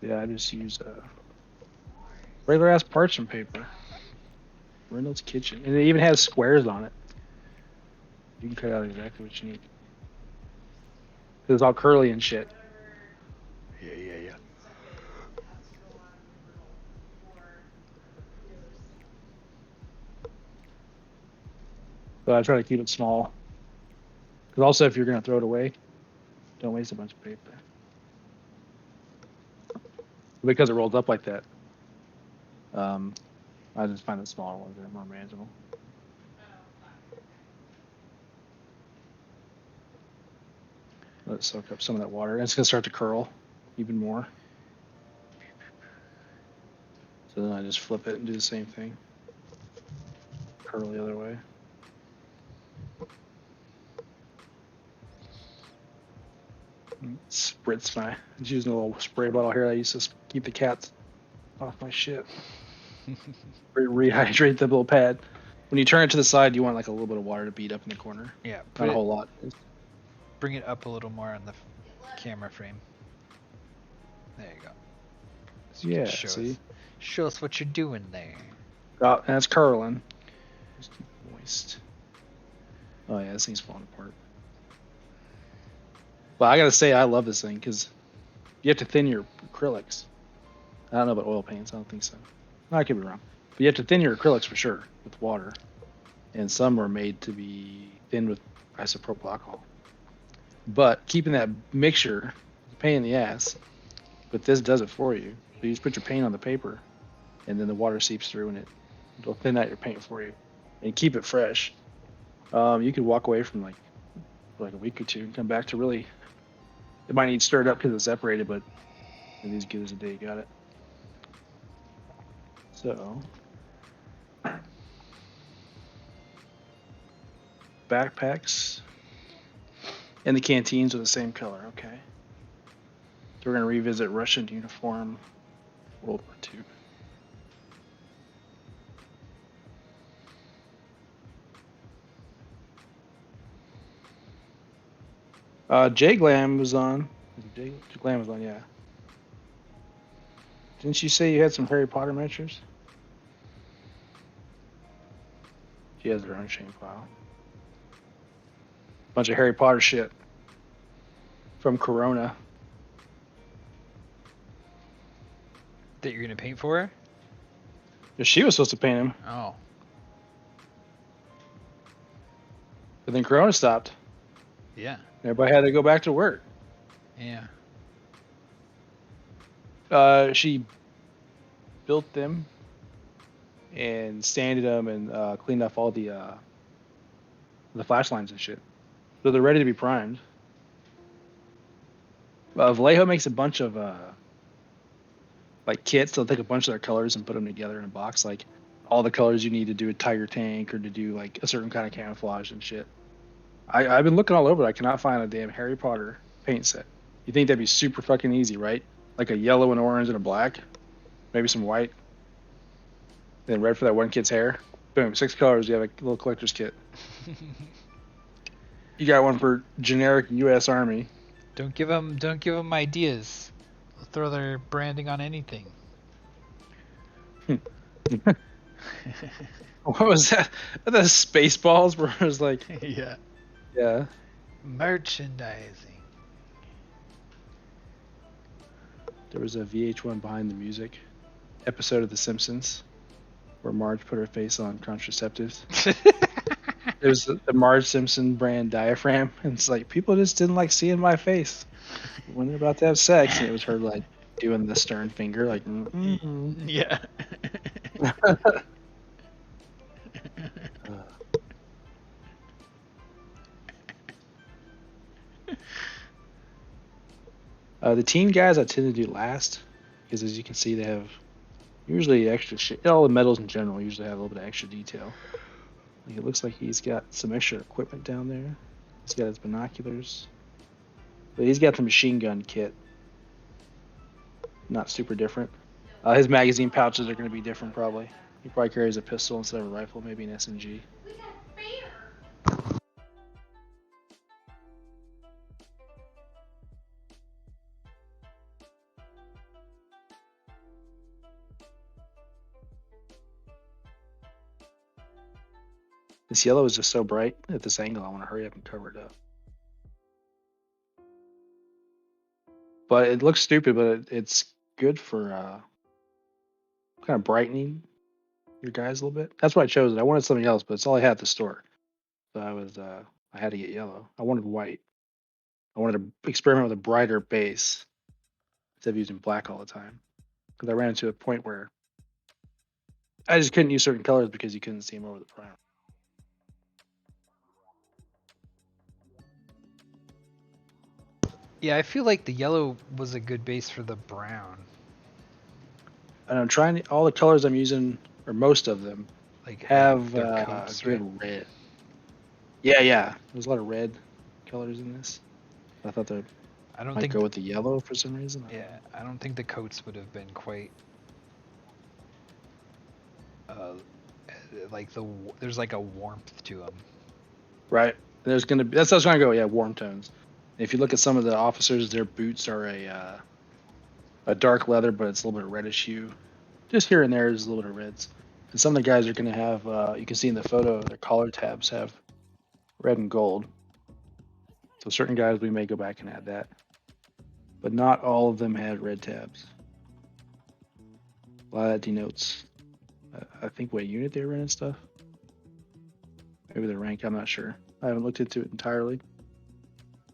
Yeah, I just use regular ass parchment paper. Reynolds Kitchen, and it even has squares on it. You can cut out exactly what you need. 'Cause it's all curly and shit. Yeah. So I try to keep it small. Because also, if you're gonna throw it away, don't waste a bunch of paper. Because it rolls up like that. Um, I just find the smaller ones are more manageable. Let it soak up some of that water. And it's gonna start to curl even more. So then I just flip it and do the same thing. Curl the other way. Spritz my. Just using a little spray bottle here. I used to keep the cats off my shit. Rehydrate the little pad. When you turn it to the side, you want like a little bit of water to beat up in the corner. Yeah, Not a whole lot. bring it up a little more on the camera frame. There you go. So you can Yeah, see? show us what you're doing there. Oh, and it's curling. Just keep it moist. Oh yeah, this thing's falling apart. But I gotta say, I love this thing because you have to thin your acrylics. I don't know about oil paints. I don't think so. I could be wrong. But you have to thin your acrylics for sure with water, and some are made to be thinned with isopropyl alcohol. But keeping that mixture is a pain in the ass. But this does it for you. So you just put your paint on the paper, and then the water seeps through, and it'll thin out your paint for you, and keep it fresh. You could walk away from like a week or two and come back to really. It might need stirred up because it's separated, but it is good as the day you got it. So backpacks and the canteens are the same color. Okay. So we're gonna revisit Russian uniform, World War II. J Glam was on. J Glam was on, yeah. Didn't you say you had some Harry Potter miniatures? She has her own shame file. Bunch of Harry Potter shit from Corona. That you're gonna paint for her? She was supposed to paint him, Oh. but then Corona stopped. Yeah. Everybody had to go back to work. Yeah. She built them and sanded them and cleaned off all the flash lines and shit. So they're ready to be primed. Vallejo makes a bunch of like kits. They'll take a bunch of their colors and put them together in a box, like all the colors you need to do a tiger tank or to do like a certain kind of camouflage and shit. I've been looking all over. I cannot find a damn Harry Potter paint set. You think that'd be super fucking easy, right? Like a yellow and orange and a black, maybe some white, then red for that one kid's hair. Boom, 6 colors. You have a little collector's kit. You got one for generic U.S. Army. Don't give them ideas. They'll throw their branding on anything. What was that? The Spaceballs, where it was like, Yeah. yeah. Merchandising. There was a VH1 Behind the Music episode of The Simpsons where Marge put her face on contraceptives. It was the Marge Simpson brand diaphragm, and it's like people just didn't like seeing my face when they're about to have sex, and it was her like doing the stern finger, like. Yeah. The teen guys I tend to do last because, as you can see, they have usually extra shit. All the medals in general usually have a little bit of extra detail. Like it looks like he's got some extra equipment down there. He's got his binoculars, but he's got the machine gun kit. Not super different. His magazine pouches are going to be different, probably. He probably carries a pistol instead of a rifle, maybe an SMG. This yellow is just so bright at this angle. I want to hurry up and cover it up. But it looks stupid, but it's good for kind of brightening your guys a little bit. That's why I chose it. I wanted something else, but it's all I had at the store. So I had to get yellow. I wanted white. I wanted to experiment with a brighter base instead of using black all the time. Because I ran into a point where I just couldn't use certain colors because you couldn't see them over the primer. Yeah, I feel like the yellow was a good base for the brown. And I'm trying all the colors I'm using, or most of them, Like have their coats, good right? red. Yeah. There's a lot of red colors in this. I thought that I don't might think go with the yellow for some reason. yeah, I don't think the coats would have been quite like there's like a warmth to them. Right. There's gonna be that's what I was gonna go. Yeah, warm tones. If you look at some of the officers, their boots are a dark leather, but it's a little bit of reddish hue. Just here and there is a little bit of reds. And some of the guys are gonna have. You can see in the photo, their collar tabs have red and gold. So certain guys we may go back and add that, but not all of them had red tabs. A lot of that denotes I think what unit they were in and stuff. Maybe the rank. I'm not sure. I haven't looked into it entirely.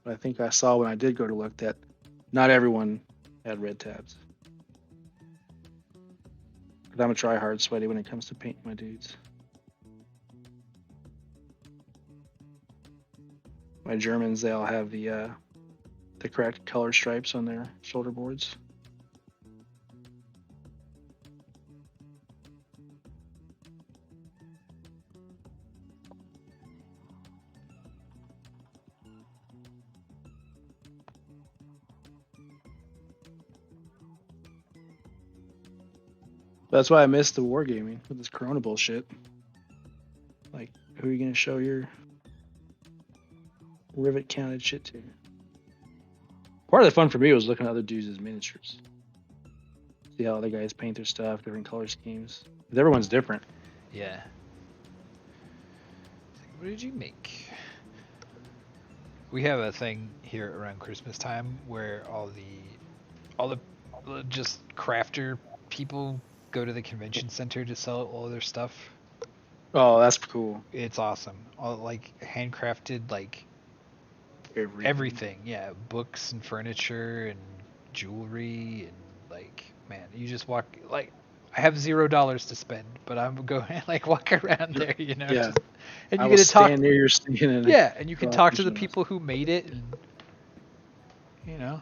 But I think I saw when I did go to look that not everyone had red tabs. But I'm a try hard sweaty when it comes to painting my dudes. My Germans, they all have the correct color stripes on their shoulder boards. That's why I missed the wargaming with this Corona bullshit. Like, who are you gonna show your rivet counted shit to? Part of the fun for me was looking at other dudes' miniatures. See how other guys paint their stuff, different color schemes. But everyone's different. Yeah. What did you make? We have a thing here around Christmas time where all the just crafter people go to the convention center to sell all their stuff. Oh, that's cool. It's awesome. All like handcrafted like Everything. everything. Yeah, books and furniture and jewelry and like man, you just walk like I have $0 to spend, but I'm going like walk around there, you know. Yeah. Just, and I you will get to talk. stand near your stand and Yeah, and you can draw talk to the pictures. people who made it, and you know.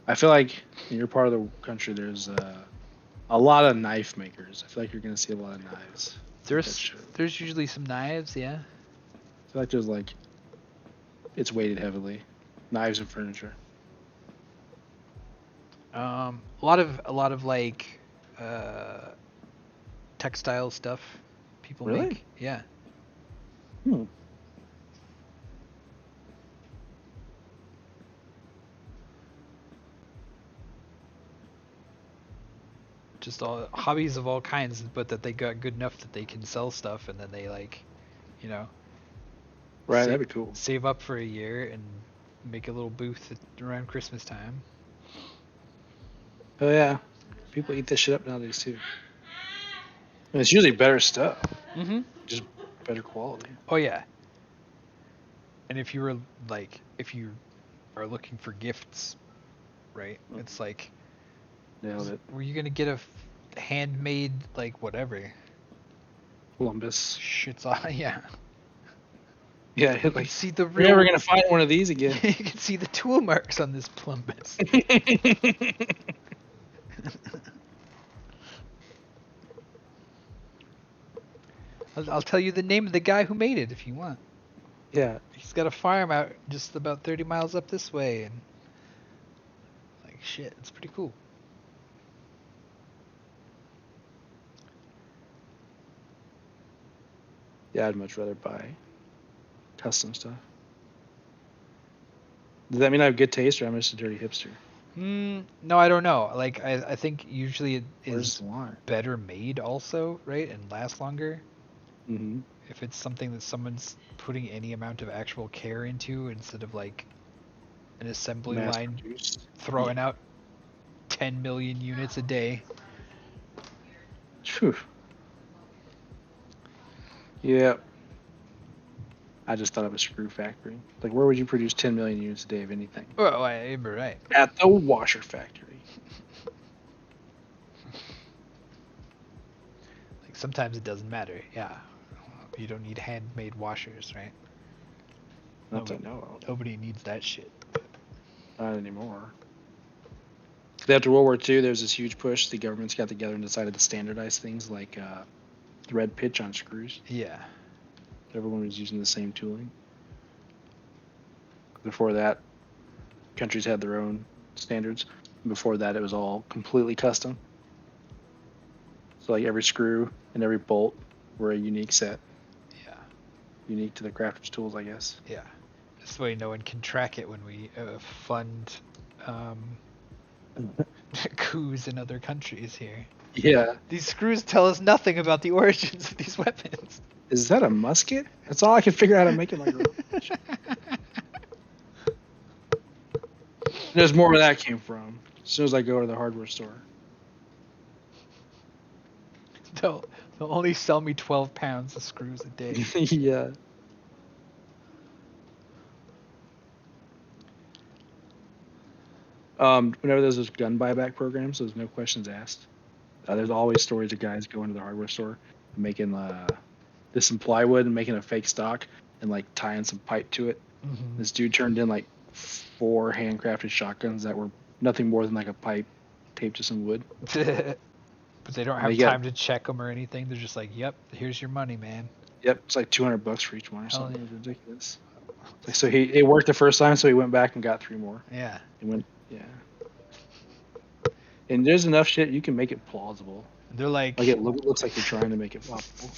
I feel like in your part of the country, there's a lot of knife makers. I feel like you're gonna see a lot of knives. There's usually some knives, yeah. I feel like there's like it's weighted heavily, knives and furniture. A lot of like textile stuff people Really? make. Yeah. Hmm. Just all hobbies of all kinds, but that they got good enough that they can sell stuff, and then they like, you know, Right, that'd be cool. save up for a year and make a little booth around Christmas time. Oh yeah, people eat this shit up nowadays too. And it's usually better stuff, Mm-hmm. just better quality. Oh yeah. And if you were like, if you are looking for gifts, right? It's like, Nailed it. were you gonna get a handmade like whatever? Columbus. Shit's on. Yeah. Yeah, You can like see the we're never real. gonna find one of these again. You can see the tool marks on this plumbus. I'll tell you the name of the guy who made it if you want. Yeah. He's got a farm out just about 30 miles up this way, and like shit, it's pretty cool. Yeah, I'd much rather buy custom stuff. Does that mean I have good taste, or I'm just a dirty hipster? No, I don't know. Like I think usually it Where's is the line? better made also, right, and lasts longer. Mm-hmm. If it's something that someone's putting any amount of actual care into instead of like an assembly Mass line produced. throwing out 10 million units a day. Phew. Yeah. I just thought of a screw factory. Like, where would you produce 10 million units a day of anything? Oh, you're right. At the washer factory. Like sometimes it doesn't matter. Yeah, you don't need handmade washers, right? Not that I know of. Nobody needs that shit. Not anymore. After World War II, there was this huge push. The governments got together and decided to standardize things like thread pitch on screws. Yeah. Everyone was using the same tooling. Before that, countries had their own standards. Before that, it was all completely custom. So, like every screw and every bolt were a unique set. Yeah. Unique to the crafter's tools, I guess. Yeah. This way no one can track it when we fund coups in other countries here. Yeah. These screws tell us nothing about the origins of these weapons. Is that a musket? That's all I can figure out how to make it like a There's more where that came from. As soon as I go to the hardware store. they'll they'll only sell me 12 pounds of screws a day. Yeah. Whenever there's those gun buyback programs, there's no questions asked. There's always stories of guys going to the hardware store and making this some plywood and making a fake stock and like tying some pipe to it. Mm-hmm. This dude turned in like 4 handcrafted shotguns that were nothing more than like a pipe taped to some wood. But they don't And they have get, time to check them or anything. They're just like, "Yep, here's your money, man." yep, it's like $200 for each one or Hell something. yeah. It was ridiculous. Like, so it worked the first time, so he went back and got 3 more. Yeah. And went, yeah. And there's enough shit you can make it plausible. They're Like like, it looks like you're trying to make it plausible.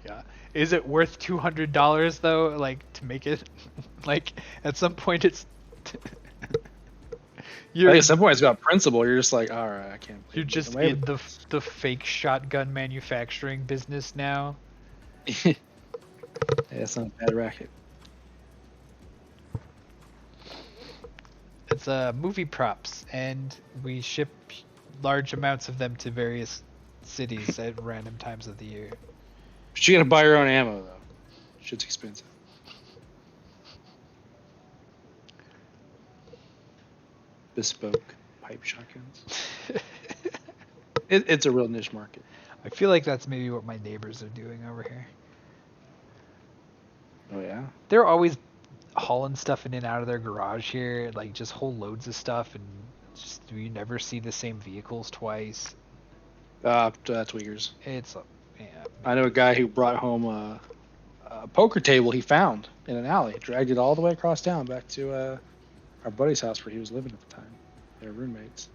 yeah. Is it worth $200 though? Like to make it, like at some point it's, I think you're at some point it's got principle. You're just like, all right, I can't you're believe just this. in the fake shotgun manufacturing business now. Yeah, it's not a bad racket. It's movie props, and we ship large amounts of them to various cities at random times of the year. But you gotta buy your own ammo though. Shit's expensive. Bespoke pipe shotguns. It's a real niche market. I feel like that's maybe what my neighbors are doing over here. Oh yeah. They're always hauling stuff in and out of their garage here, like just whole loads of stuff, and just you never see the same vehicles twice. That's Uyghurs. It's yeah. I know a guy who brought home a poker table he found in an alley, dragged it all the way across town back to our buddy's house where he was living at the time. They were roommates.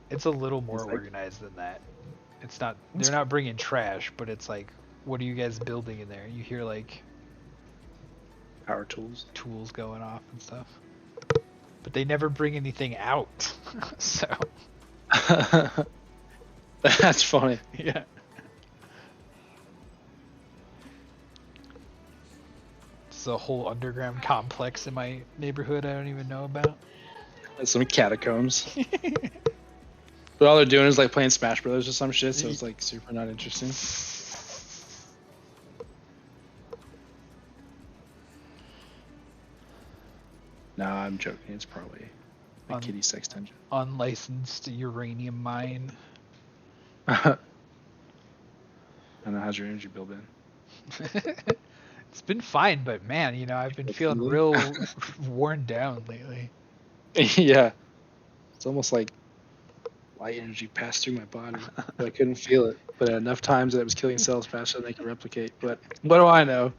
It's a little more He's like, organized than that. It's not. That's They're not bringing trash, but it's like, what are you guys building in there? You hear like power tools. tools going off and stuff, but they never bring anything out. So That's funny. yeah. It's a whole underground complex in my neighborhood I don't even know about. That's some catacombs. But all they're doing is like playing Smash Brothers or some shit, so it's like super not interesting. Nah, I'm joking. It's probably a kitty sex dungeon. Unlicensed uranium mine. I don't know, how's your energy bill been? It's been fine, but man, I've been feeling real worn down lately. Yeah. It's almost like light energy passed through my body, but I couldn't feel it. But at enough times that it was killing cells faster than they could replicate. But what do I know?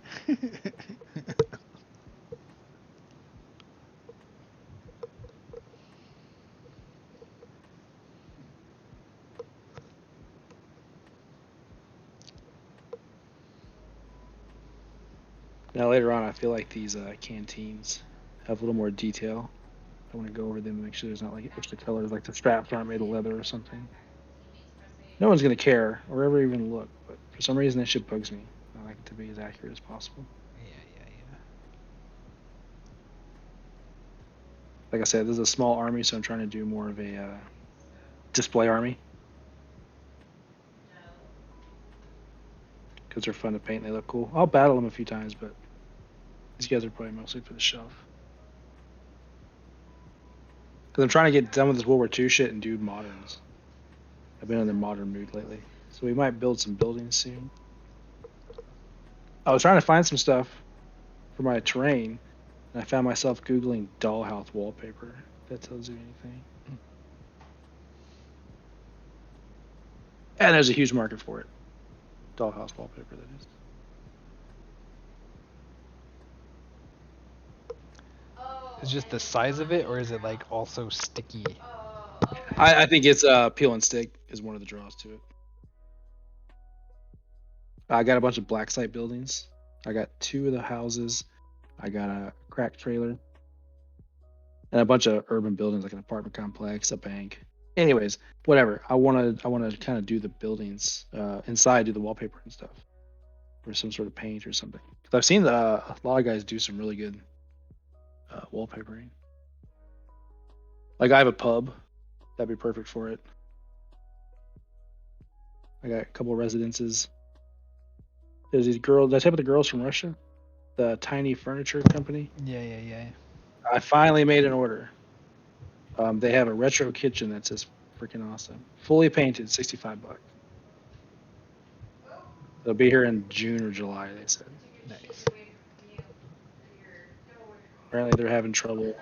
Now later on, I feel like these canteens have a little more detail. I want to go over them and make sure there's not like extra colors, like the straps aren't made of leather or something. No one's gonna care or ever even look, but for some reason that shit bugs me. I like it to be as accurate as possible. Yeah. Like I said, this is a small army, so I'm trying to do more of a display army because they're fun to paint and they look cool. I'll battle them a few times, but these guys are probably mostly for the shelf. Because I'm trying to get done with this World War II shit and do moderns. I've been in the modern mood lately, so we might build some buildings soon. I was trying to find some stuff for my terrain, and I found myself Googling dollhouse wallpaper. If that tells you anything. And there's a huge market for it. Dollhouse wallpaper, that is. It's just the size of it, or is it like also sticky? I think it's peel and stick is one of the draws to it. I got a bunch of black site buildings. I got 2 of the houses. I got a crack trailer. And a bunch of urban buildings like an apartment complex, a bank. Anyways, whatever. I wanna kind of do the buildings inside, do the wallpaper and stuff, or some sort of paint or something. 'Cause I've seen a lot of guys do some really good wallpapering. Like I have a pub, that'd be perfect for it. I got a couple of residences. There's these girls. Did I tell you about the girls from Russia? The tiny furniture company. Yeah. I finally made an order. They have a retro kitchen that's just freaking awesome. Fully painted, $65. They'll be here in June or July, they said. Nice. Apparently, they're having trouble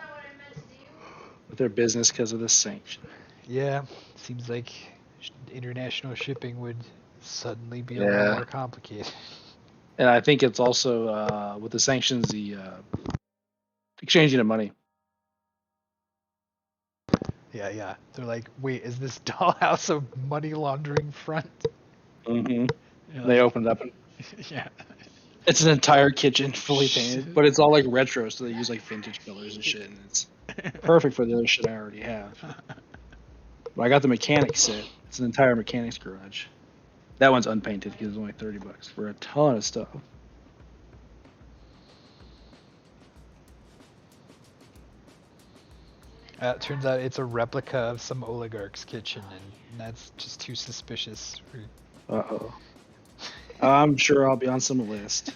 with their business because of the sanction. Yeah, seems like international shipping would suddenly be a little Yeah, more complicated. and I think it's also with the sanctions, the exchanging of money. Yeah. They're like, wait, is this dollhouse a money laundering front? Mm-hmm. You're They like, opened up, and yeah. it's an entire kitchen fully painted, but it's all like retro, so they use like vintage colors and shit, and it's perfect for the other shit I already have. But I got the mechanic set. It's an entire mechanic's garage. That one's unpainted because it's only $30 for a ton of stuff. Turns out it's a replica of some oligarch's kitchen, and that's just too suspicious. Uh-oh. I'm sure I'll be on some list.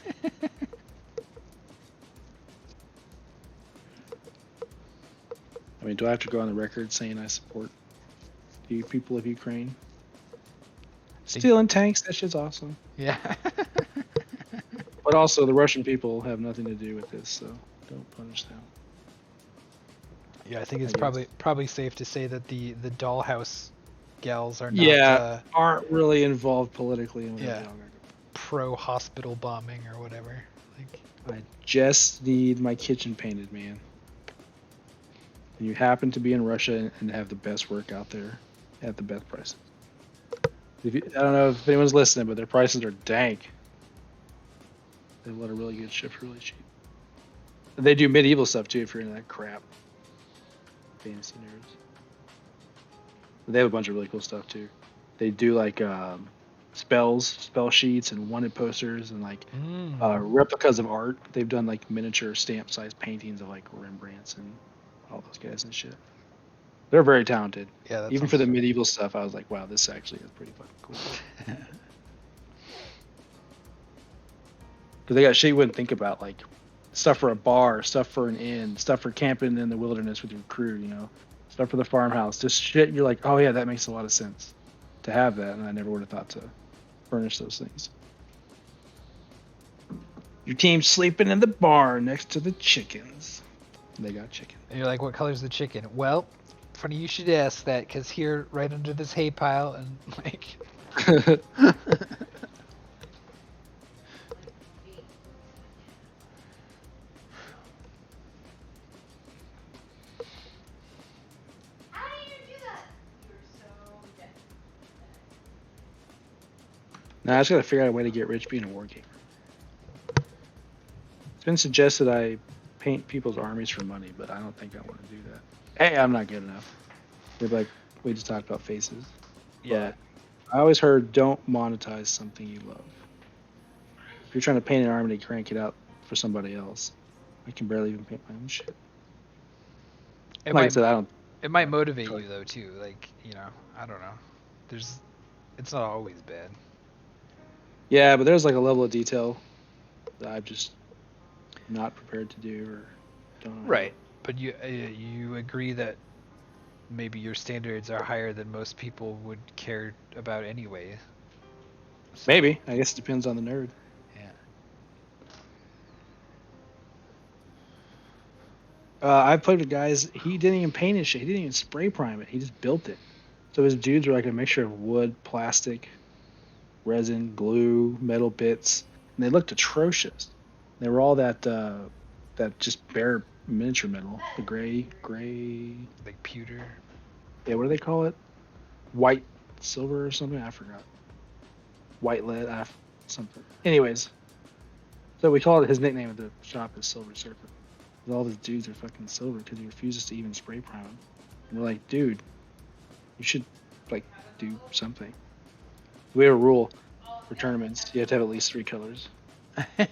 I mean, do I have to go on the record saying I support the people of Ukraine? Stealing tanks, that shit's awesome. Yeah. But also, the Russian people have nothing to do with this, so don't punish them. Yeah, I think it's I guess. probably safe to say that the dollhouse gals are not Yeah, aren't really involved politically in what yeah, they all got. pro hospital bombing or whatever. Like, I just need my kitchen painted, man. And you happen to be in Russia and have the best work out there at the best prices. I don't know if anyone's listening, but their prices are dank. They let a really good ship for really cheap. And they do medieval stuff too if you're into that crap. Fantasy nerds. But they have a bunch of really cool stuff too. They do like spells, spell sheets, and wanted posters, and like replicas of art. They've done like miniature stamp sized paintings of like Rembrandts and all those guys and shit. They're very talented. yeah, that Even for sounds the medieval stuff, I was like, wow, this actually is pretty fucking cool. Because they got shit you wouldn't think about, like stuff for a bar, stuff for an inn, stuff for camping in the wilderness with your crew, you know, stuff for the farmhouse. Just shit you're like, oh yeah, that makes a lot of sense to have that, and I never would have thought to furnish those things. Your team's sleeping in the barn next to the chickens. They got chicken. And you're like, what color's the chicken? Well, funny you should ask that, because here, right under this hay pile, and like... Now I just gotta figure out a way to get rich being a war gamer. It's been suggested I paint people's armies for money, but I don't think I want to do that. Hey, I'm not good enough. They're like, we just talked about faces. Yeah. But I always heard don't monetize something you love. If you're trying to paint an army to crank it out for somebody else, I can barely even paint my own shit. I said, I don't. It might motivate you though too. Like, you know, I don't know. It's not always bad. Yeah, but there's like a level of detail that I'm just not prepared to do or don't know. Right, but you agree that maybe your standards are higher than most people would care about anyway. So, maybe. I guess it depends on the nerd. Yeah. I've played with guys. He didn't even paint his shit. He didn't even spray prime it. He just built it. So his dudes were like a mixture of wood, plastic, resin, glue, metal bits, and they looked atrocious. They were all that just bare miniature metal, the gray, like pewter. Yeah, what do they call it? White silver or something? I forgot. White lead, something. Anyways, so we call it, his nickname at the shop is Silver Serpent. All these dudes are fucking silver because he refuses to even spray prime them. And we're like, dude, you should like do something. We have a rule for tournaments. You have to have at least 3 colors. But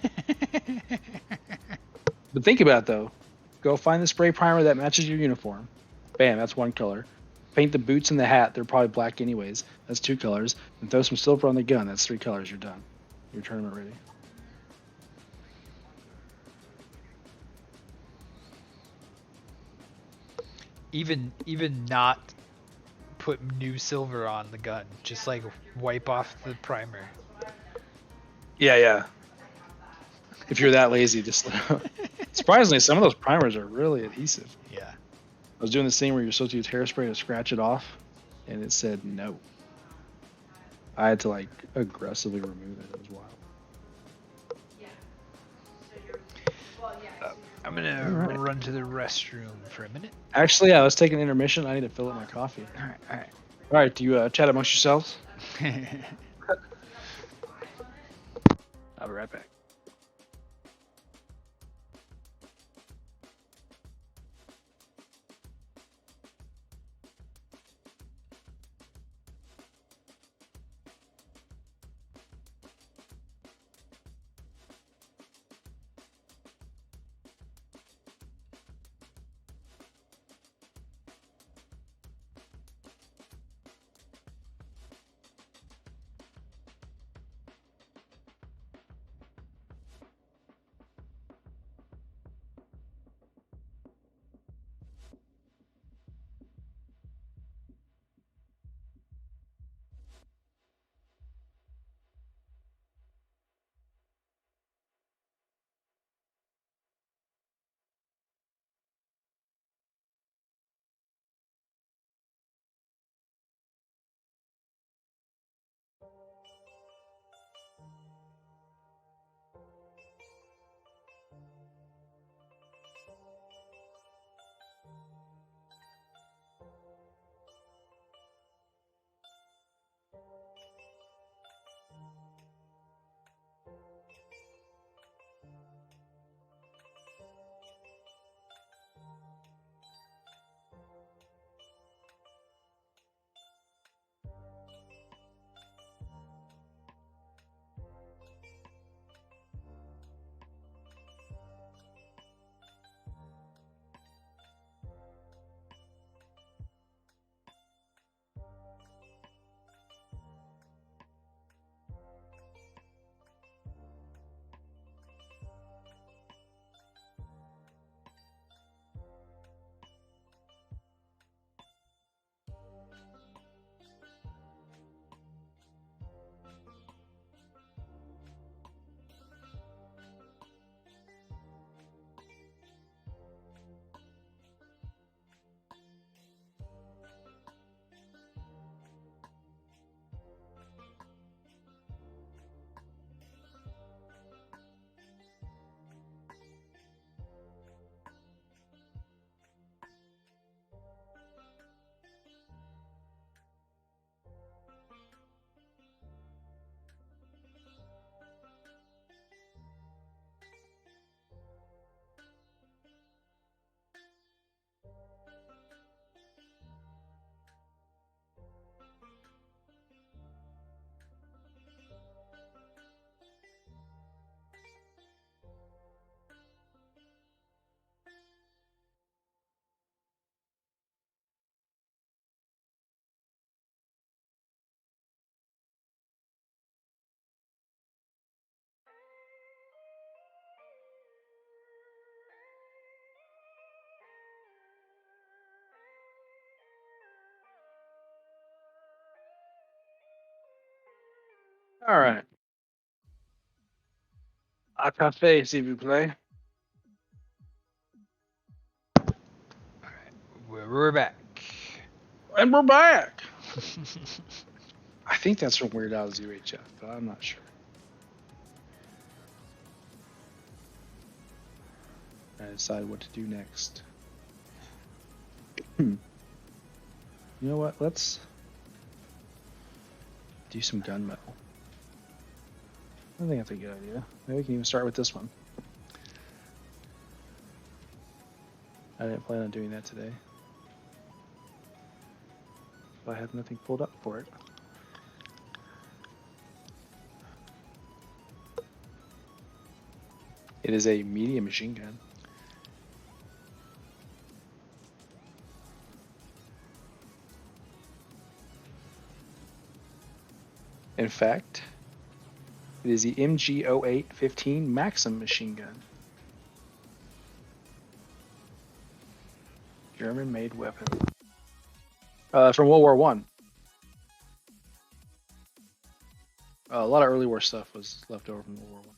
think about it though. Go find the spray primer that matches your uniform. Bam, that's 1 color. paint the boots and the hat. They're probably black anyways. That's 2 colors. And throw some silver on the gun. That's 3 colors. You're done. You're tournament ready. Even not put new silver on the gun. Just like wipe off the primer. Yeah. If you're that lazy, just surprisingly, some of those primers are really adhesive. Yeah. I was doing this thing where you're supposed to use hairspray to scratch it off, and it said no. I had to like aggressively remove it. It was wild. I'm gonna run to the restroom for a minute. Actually, yeah, let's take an intermission. I need to fill up my coffee. All right. All right, do you chat amongst yourselves? I'll be right back. All right. A cafe, s'il vous plaît. All right. We're back. And we're back. I think that's from Weird Al's UHF, but I'm not sure. I decide what to do next. You know what? Let's do some gunmetal. I think that's a good idea. Maybe we can even start with this one. I didn't plan on doing that today. But I have nothing pulled up for it. It is a medium machine gun. In fact, it is the MG08-15 Maxim machine gun. German-made weapon. From World War One. A lot of early war stuff was left over from World War One.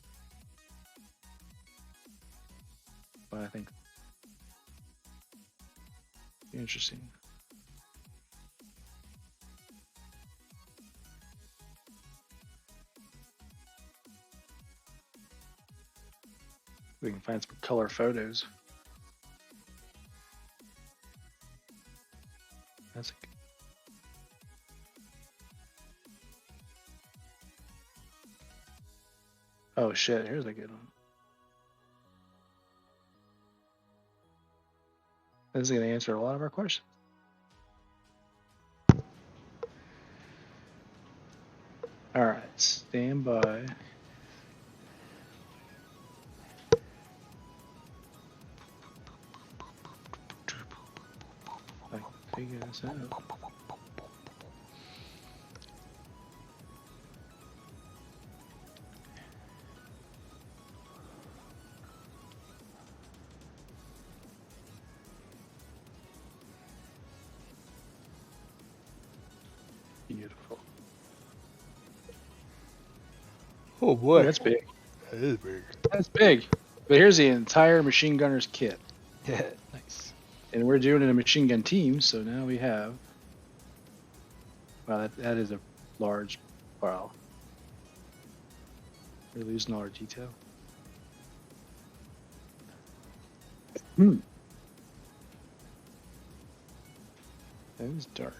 But I think interesting. We can find some color photos. That's oh shit, here's a good one. This is going to answer a lot of our questions. All right, stand by. Like, figure this out. Beautiful. Oh boy, that's big. That is big. That's big. But here's the entire machine gunner's kit. Yeah, nice. And we're doing it in a machine gun team, so now we have. Wow, that is a large file. We're losing all our detail. That is dark.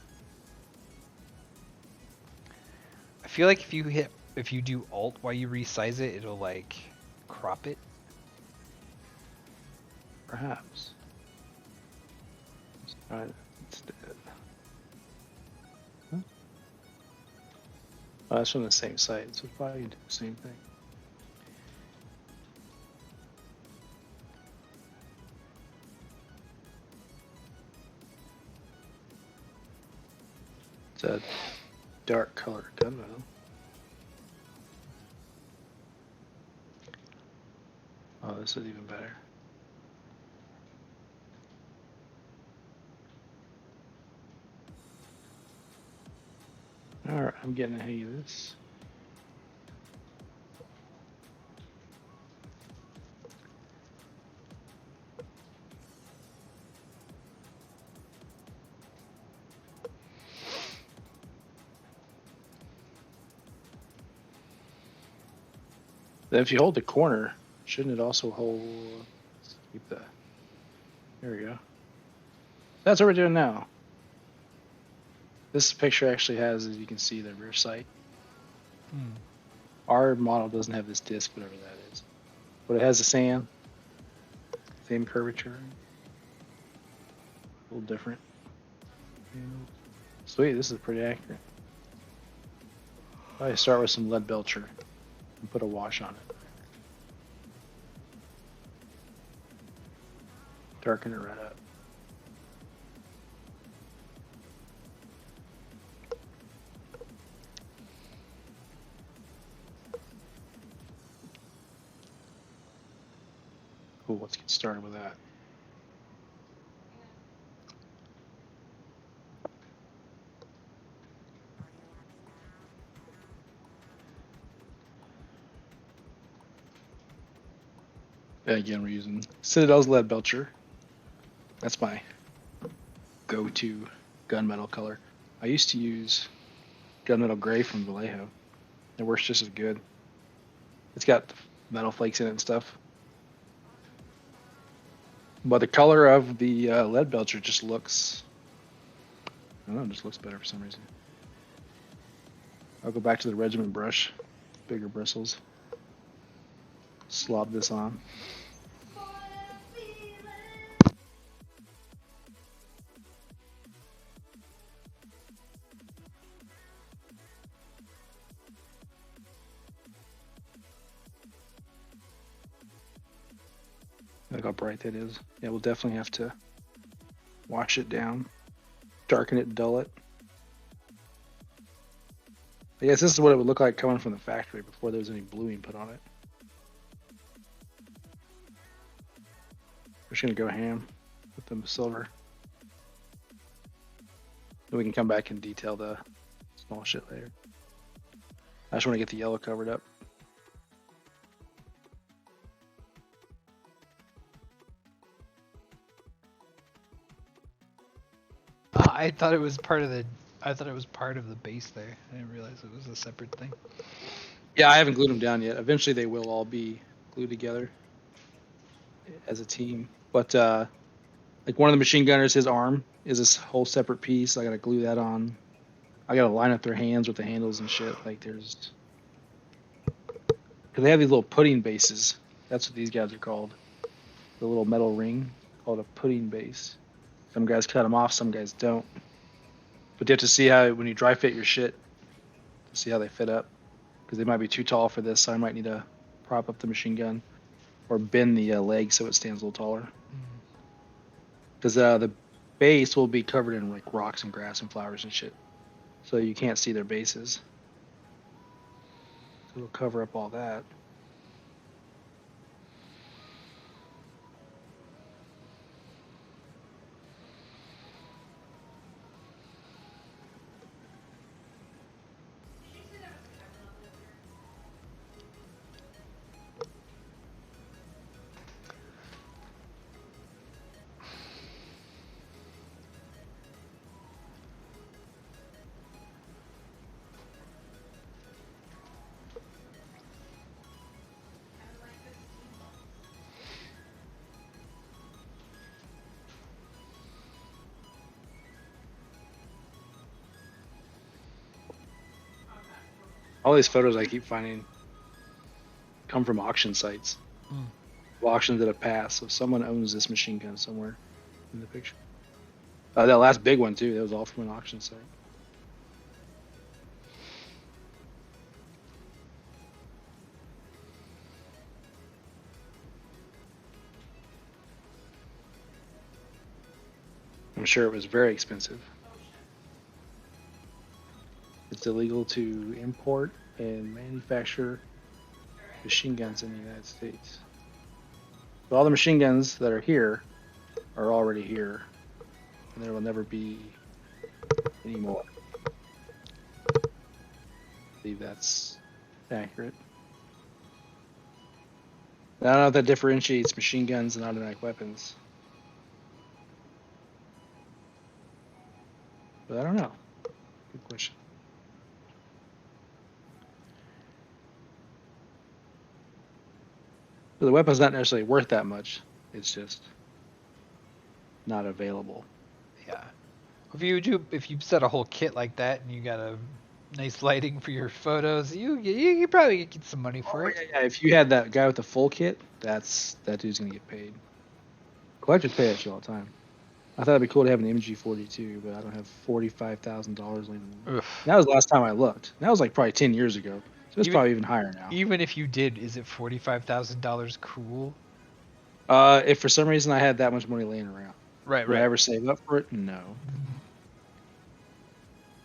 I feel like if you do Alt while you resize it, it'll like crop it. Perhaps. Let's try that instead. Huh? Oh, that's from the same site, so it's probably do the same thing. It's a dark colored gunmetal. Oh, this is even better. All right, I'm getting a hang of this. Then if you hold the corner, shouldn't it also hold? Let's keep that. There we go. That's what we're doing now. This picture actually has, as you can see, the rear sight. Our model doesn't have this disc, whatever that is, but it has the same curvature. A little different. Sweet, this is pretty accurate. I start with some lead belcher and put a wash on it. Darken it right up. Cool, let's get started with that. Again, we're using Citadel's lead belcher. That's my go-to gunmetal color. I used to use gunmetal gray from Vallejo. It works just as good. It's got metal flakes in it and stuff. But the color of the lead belcher just looks, I don't know, it just looks better for some reason. I'll go back to the regiment brush, bigger bristles. Slob this on. Look how bright that is. Yeah, we'll definitely have to wash it down, darken it, dull it. I guess this is what it would look like coming from the factory before there was any bluing put on it. We're just gonna go ham with them silver. Then we can come back and detail the small shit later. I just want to get the yellow covered up. I thought it was part of the. I thought it was part of the base there. I didn't realize it was a separate thing. Yeah, I haven't glued them down yet. Eventually, they will all be glued together as a team. But like one of the machine gunners, his arm is this whole separate piece. I gotta glue that on. I gotta line up their hands with the handles and shit. Like there's, because they have these little pudding bases. That's what these guys are called. The little metal ring called a pudding base. Some guys cut them off, some guys don't. But you have to see how when you dry fit your shit to see how they fit up, because they might be too tall for this. So I might need to prop up the machine gun or bend the leg so it stands a little taller. Because the base will be covered in like rocks and grass and flowers and shit, so you can't see their bases. So it'll cover up all that. All these photos I keep finding come from auction sites. Auctions that have passed. So someone owns this machine gun somewhere in the picture. That last big one too. That was all from an auction site. I'm sure it was very expensive. It's illegal to import and manufacture machine guns in the United States. So all the machine guns that are here are already here, and there will never be any more. I believe that's accurate. I don't know if that differentiates machine guns and automatic weapons, but I don't know. Good question. So the weapon's not necessarily worth that much. It's just not available. Yeah. If you set a whole kit like that and you got a nice lighting for your photos, you probably get some money for it. Yeah. If you had that guy with the full kit, that dude's gonna get paid. Collectors pay that shit all the time. I thought it'd be cool to have an MG42, but I don't have $45,000 laying around. Oof. That was the last time I looked. That was like probably 10 years ago. So it's probably even higher now. Even if you did, is it $45,000 cool? If for some reason I had that much money laying around, Right, would I ever save up for it? No.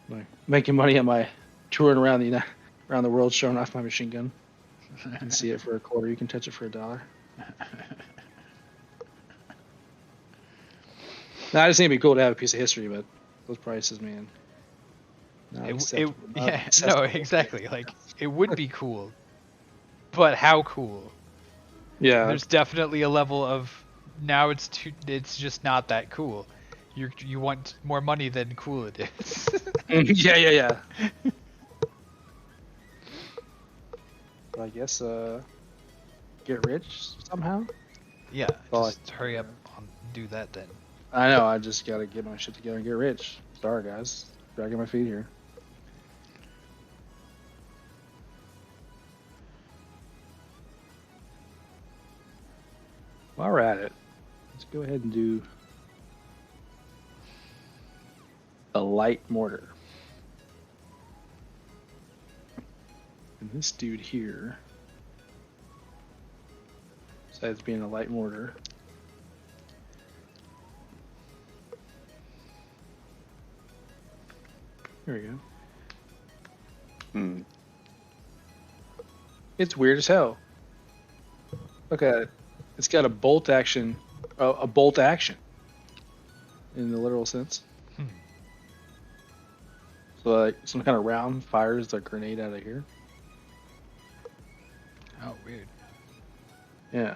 Like making money on my touring around the world, showing off my machine gun. You can see it for $0.25. You can touch it for $1. No, I just think it'd be cool to have a piece of history, but those prices, man. Yeah, no, exactly. Like it would be cool, but how cool? Yeah. There's definitely a level of now it's it's just not that cool. You want more money than cool it is. Yeah. I guess get rich somehow. Yeah, just hurry up and do that then. I know. I just gotta get my shit together and get rich. Sorry, guys. Dragging my feet here. While we're at it, let's go ahead and do a light mortar. And this dude here, besides being a light mortar, here we go. It's weird as hell. Look at it. It's got a bolt action, a bolt action, in the literal sense. Hmm. So like some kind of round fires the grenade out of here. Oh, weird. Yeah.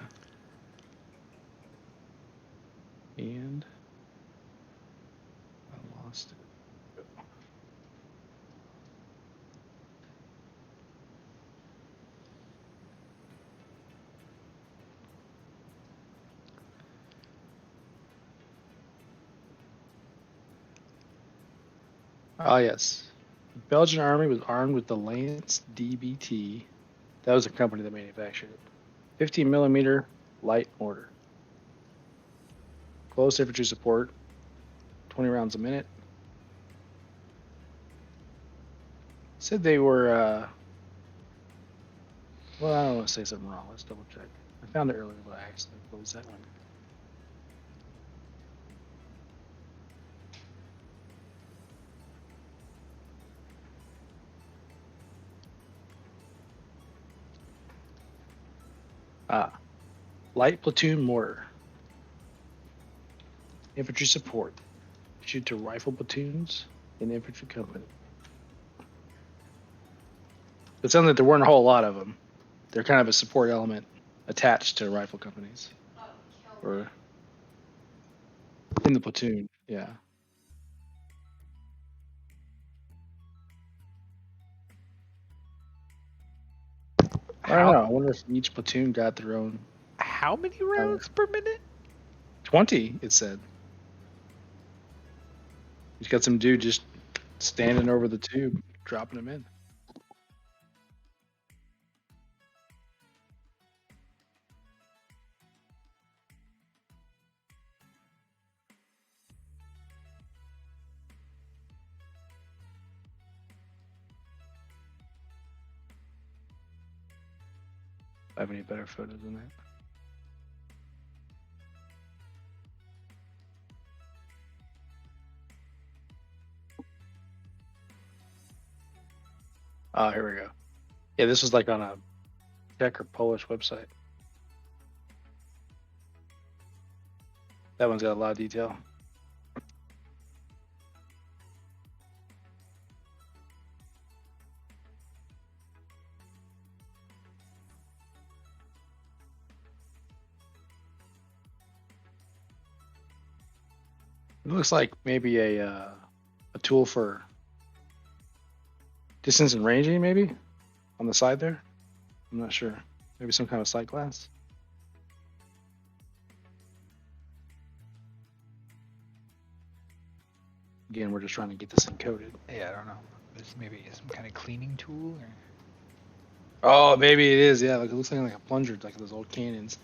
And I lost it. Ah, yes. The Belgian army was armed with the Lance DBT. That was a company that manufactured it. 15 millimeter light mortar. Close infantry support. 20 rounds a minute. Said they were, well, I don't want to say something wrong. Let's double check. I found it earlier, but I accidentally closed that one. Ah, light platoon mortar. Infantry support. Issued to rifle platoons and infantry company. It sounds like there weren't a whole lot of them. They're kind of a support element attached to rifle companies or in the platoon. Yeah. I don't How know. I wonder if each platoon got their own. how many rounds per minute? 20, it said. He's got some dude just standing over the tube, dropping them in. I have any better photos than that. Ah, here we go. Yeah, this was like on a Czech or Polish website. That one's got a lot of detail. It looks like maybe a tool for distance and ranging, maybe on the side there. I'm not sure. Maybe some kind of sight glass. Again, we're just trying to get this encoded. Yeah, I don't know. This maybe some kind of cleaning tool or. Oh, maybe it is. Yeah, like it looks like a plunger, like those old cannons.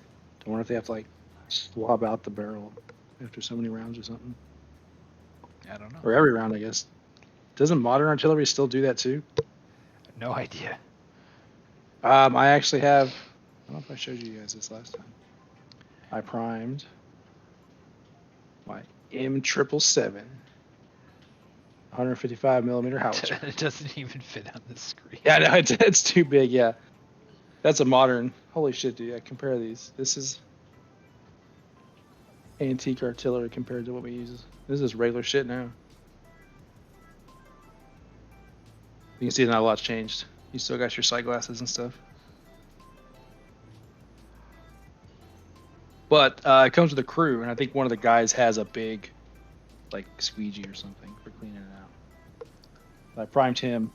I wonder if they have to like swab out the barrel after so many rounds or something, I don't know. or every round, I guess. Doesn't modern artillery still do that too? No idea. I actually have. I don't know if I showed you guys this last time. I primed my M777 155 millimeter howitzer. It doesn't even fit on the screen. Yeah, no, it's too big. Yeah, that's a modern. Holy shit, dude! Yeah, compare these. This is antique artillery compared to what we use. This is regular shit now. You can see not a lot's changed. You still got your sight glasses and stuff. But it comes with a crew, and I think one of the guys has a big, like, squeegee or something for cleaning it out. I primed him.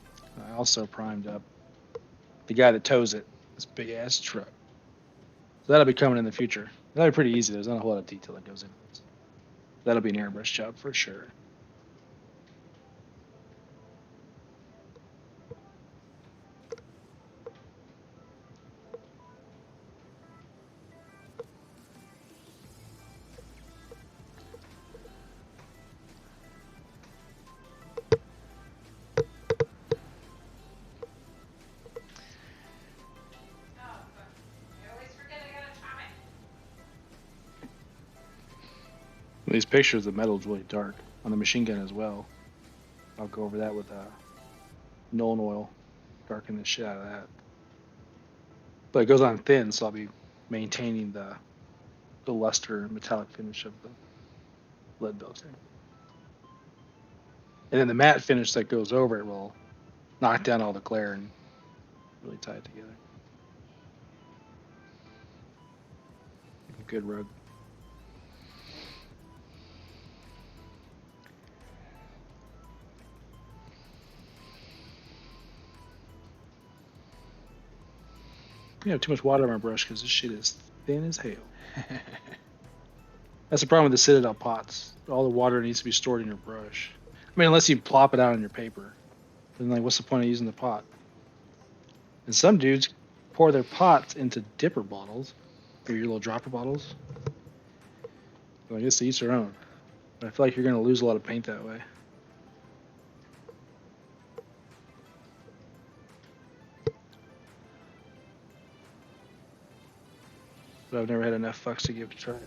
I also primed up the guy that tows it, this big ass truck. So that'll be coming in the future. That'll be pretty easy. There's not a whole lot of detail that goes into this. That'll be an airbrush job for sure. These pictures, the metal's really dark on the machine gun as well. I'll go over that with Nolan oil. darken the shit out of that. But it goes on thin, so I'll be maintaining the luster and metallic finish of the lead belting. And then the matte finish that goes over it will knock down all the glare and really tie it together. A good rug. I have too much water on my brush because this shit is thin as hell. That's the problem with the Citadel pots. All the water needs to be stored in your brush. I mean, unless you plop it out on your paper. Then, like, what's the point of using the pot? And some dudes pour their pots into dipper bottles, or your little dropper bottles. So I guess to each their own. But I feel like you're going to lose a lot of paint that way. But I've never had enough fucks to give to try it.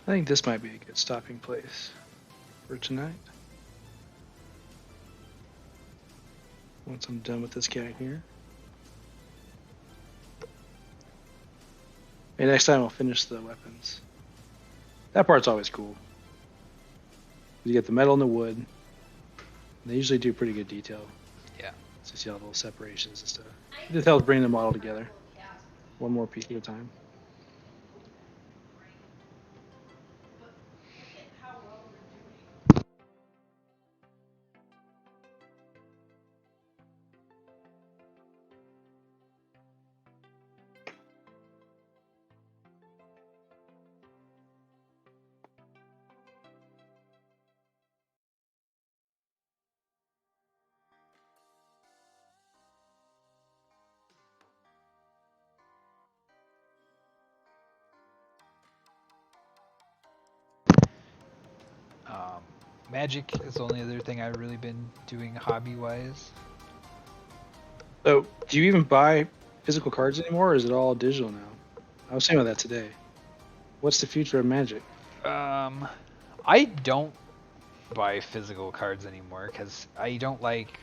I think this might be a good stopping place for tonight. Once I'm done with this guy here. Maybe next time I'll finish the weapons. That part's always cool. You get the metal and the wood. They usually do pretty good detail. Yeah. So you see all the little separations and stuff. It just helps bring the model together. One more piece at a time. Magic is the only other thing I've really been doing hobby-wise. So, do you even buy physical cards anymore, or is it all digital now? I was saying about that today. What's the future of Magic? I don't buy physical cards anymore because I don't like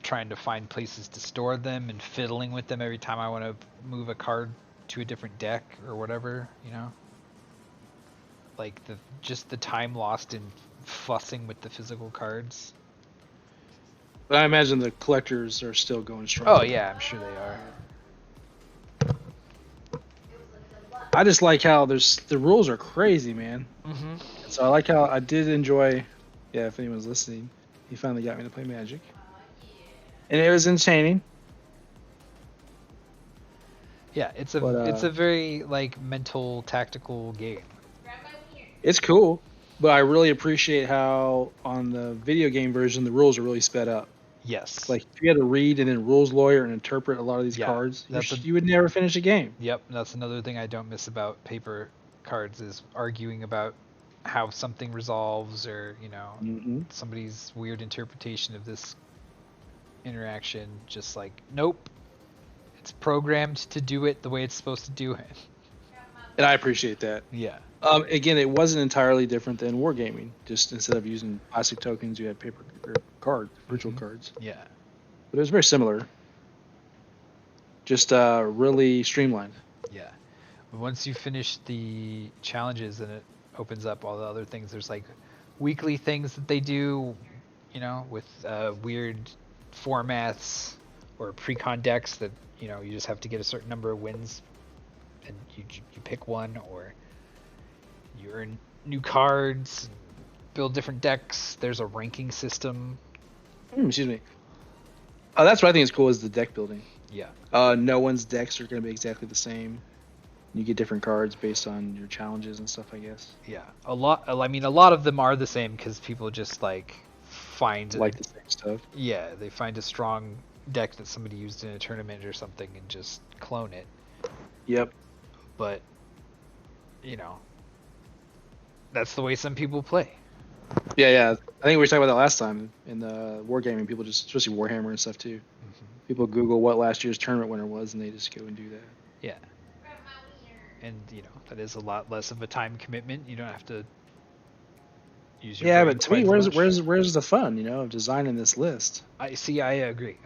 trying to find places to store them and fiddling with them every time I want to move a card to a different deck or whatever, you know? Like just the time lost in fussing with the physical cards. But I imagine the collectors are still going strong. Oh yeah, I'm sure they are. I just like how the rules are crazy, man. Mm-hmm. So I like how I did enjoy. Yeah, if anyone's listening, he finally got me to play Magic, and it was entertaining. Yeah, it's a very like mental tactical game. It's cool, but I really appreciate how on the video game version the rules are really sped up. Yes. Like if you had to read and then rules lawyer and interpret a lot of these cards, you would never finish a game. Yep, that's another thing I don't miss about paper cards is arguing about how something resolves or, you know, somebody's weird interpretation of this interaction. Just like, nope, it's programmed to do it the way it's supposed to do it. And I appreciate that. Yeah. Again, it wasn't entirely different than wargaming. Just instead of using plastic tokens, you had paper cards, virtual cards. Yeah. But it was very similar. Just really streamlined. Yeah. Once you finish the challenges, then it opens up all the other things. There's like weekly things that they do, you know, with weird formats or pre-con decks that, you know, you just have to get a certain number of wins and you pick one, or you earn new cards, build different decks. There's a ranking system. Excuse me. That's what I think is cool is the deck building. Yeah. No one's decks are going to be exactly the same. You get different cards based on your challenges and stuff, I guess. Yeah. A lot of them are the same because people just like find like the same stuff. Yeah, they find a strong deck that somebody used in a tournament or something and just clone it. Yep. But, you know, that's the way some people play. Yeah. I think we were talking about that last time in the wargaming. People just, especially Warhammer and stuff too. Mm-hmm. People Google what last year's tournament winner was, and they just go and do that. Yeah, and that is a lot less of a time commitment. You don't have to use your Yeah, brain but to me, quite as much. where's the fun, of designing this list? I see. I agree.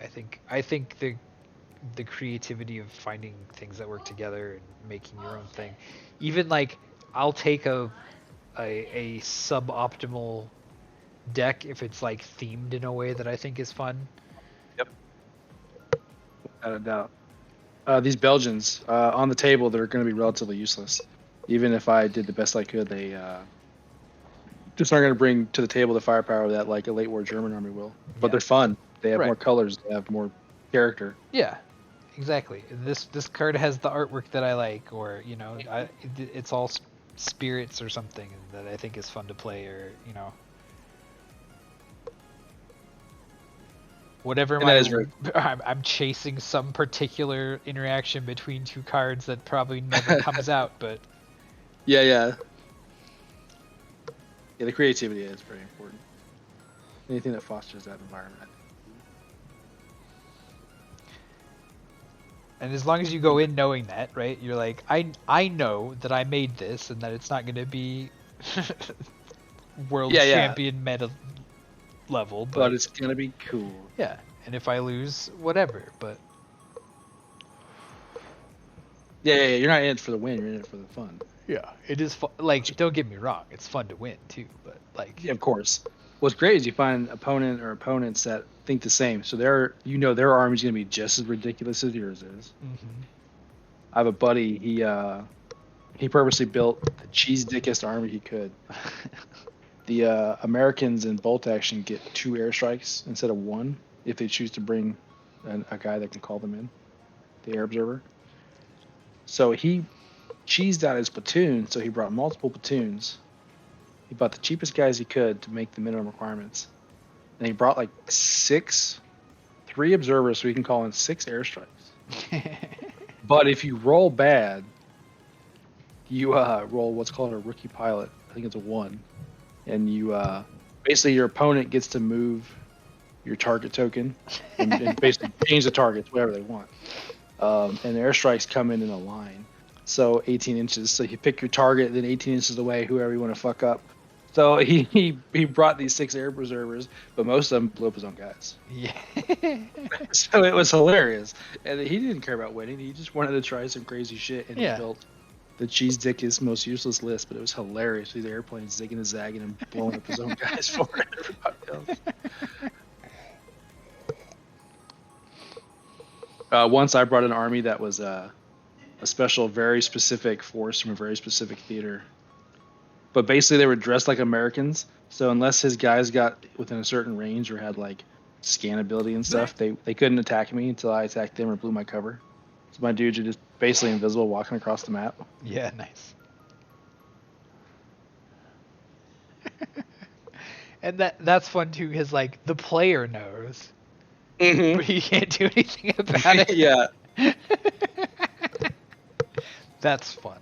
I think the creativity of finding things that work together and making your own thing, even like I'll take a suboptimal deck if it's like themed in a way that I think is fun. Yep, without a doubt. These Belgians on the table, they're going to be relatively useless. Even if I did the best I could, they just aren't going to bring to the table the firepower that like a late war German army will. But Yeah. they're fun. They have Right. more colors. They have more character. Yeah, exactly. This card has the artwork that I like, or it's all spirits or something that I think is fun to play, or whatever. And that is very I'm chasing some particular interaction between two cards that probably never comes out, but yeah. The creativity is very important. Anything that fosters that environment. and as long as you go in knowing that, right, you're like, I know that I made this and that it's not going to be world champion meta level, but it's gonna be cool. Yeah, and if I lose, whatever. But yeah, you're not in it for the win. You're in it for the fun. yeah, it is fun. Like, don't get me wrong, it's fun to win too. But like, yeah, of course. What's great is you find opponents that think the same. So their army's gonna be just as ridiculous as yours is. Mm-hmm. I have a buddy. He purposely built the cheese dickest army he could. The Americans in bolt action get 2 airstrikes instead of 1 if they choose to bring a guy that can call them in, the air observer. So he cheesed out his platoon, so he brought multiple platoons. He bought the cheapest guys he could to make the minimum requirements. And he brought like 3 observers so he can call in 6 airstrikes. But if you roll bad, you roll what's called a rookie pilot. I think it's a 1. And you basically your opponent gets to move your target token and basically change the targets, whatever they want. And the airstrikes come in a line. So 18 inches. So you pick your target, then 18 inches away, whoever you want to fuck up. So he brought these 6 air preservers, but most of them blew up his own guys. Yeah. So it was hilarious. And he didn't care about winning. He just wanted to try some crazy shit. And he built the cheese dickest, most useless list, but it was hilarious. These airplanes zigging and zagging and blowing up his own guys for everybody else. Once I brought an army that was a special, very specific force from a very specific theater. But basically, they were dressed like Americans. So unless his guys got within a certain range or had like scan ability and stuff, they couldn't attack me until I attacked them or blew my cover. So my dudes are just basically invisible walking across the map. Yeah, nice. And that's fun too, because like the player knows, but he can't do anything about it. Yeah. That's fun.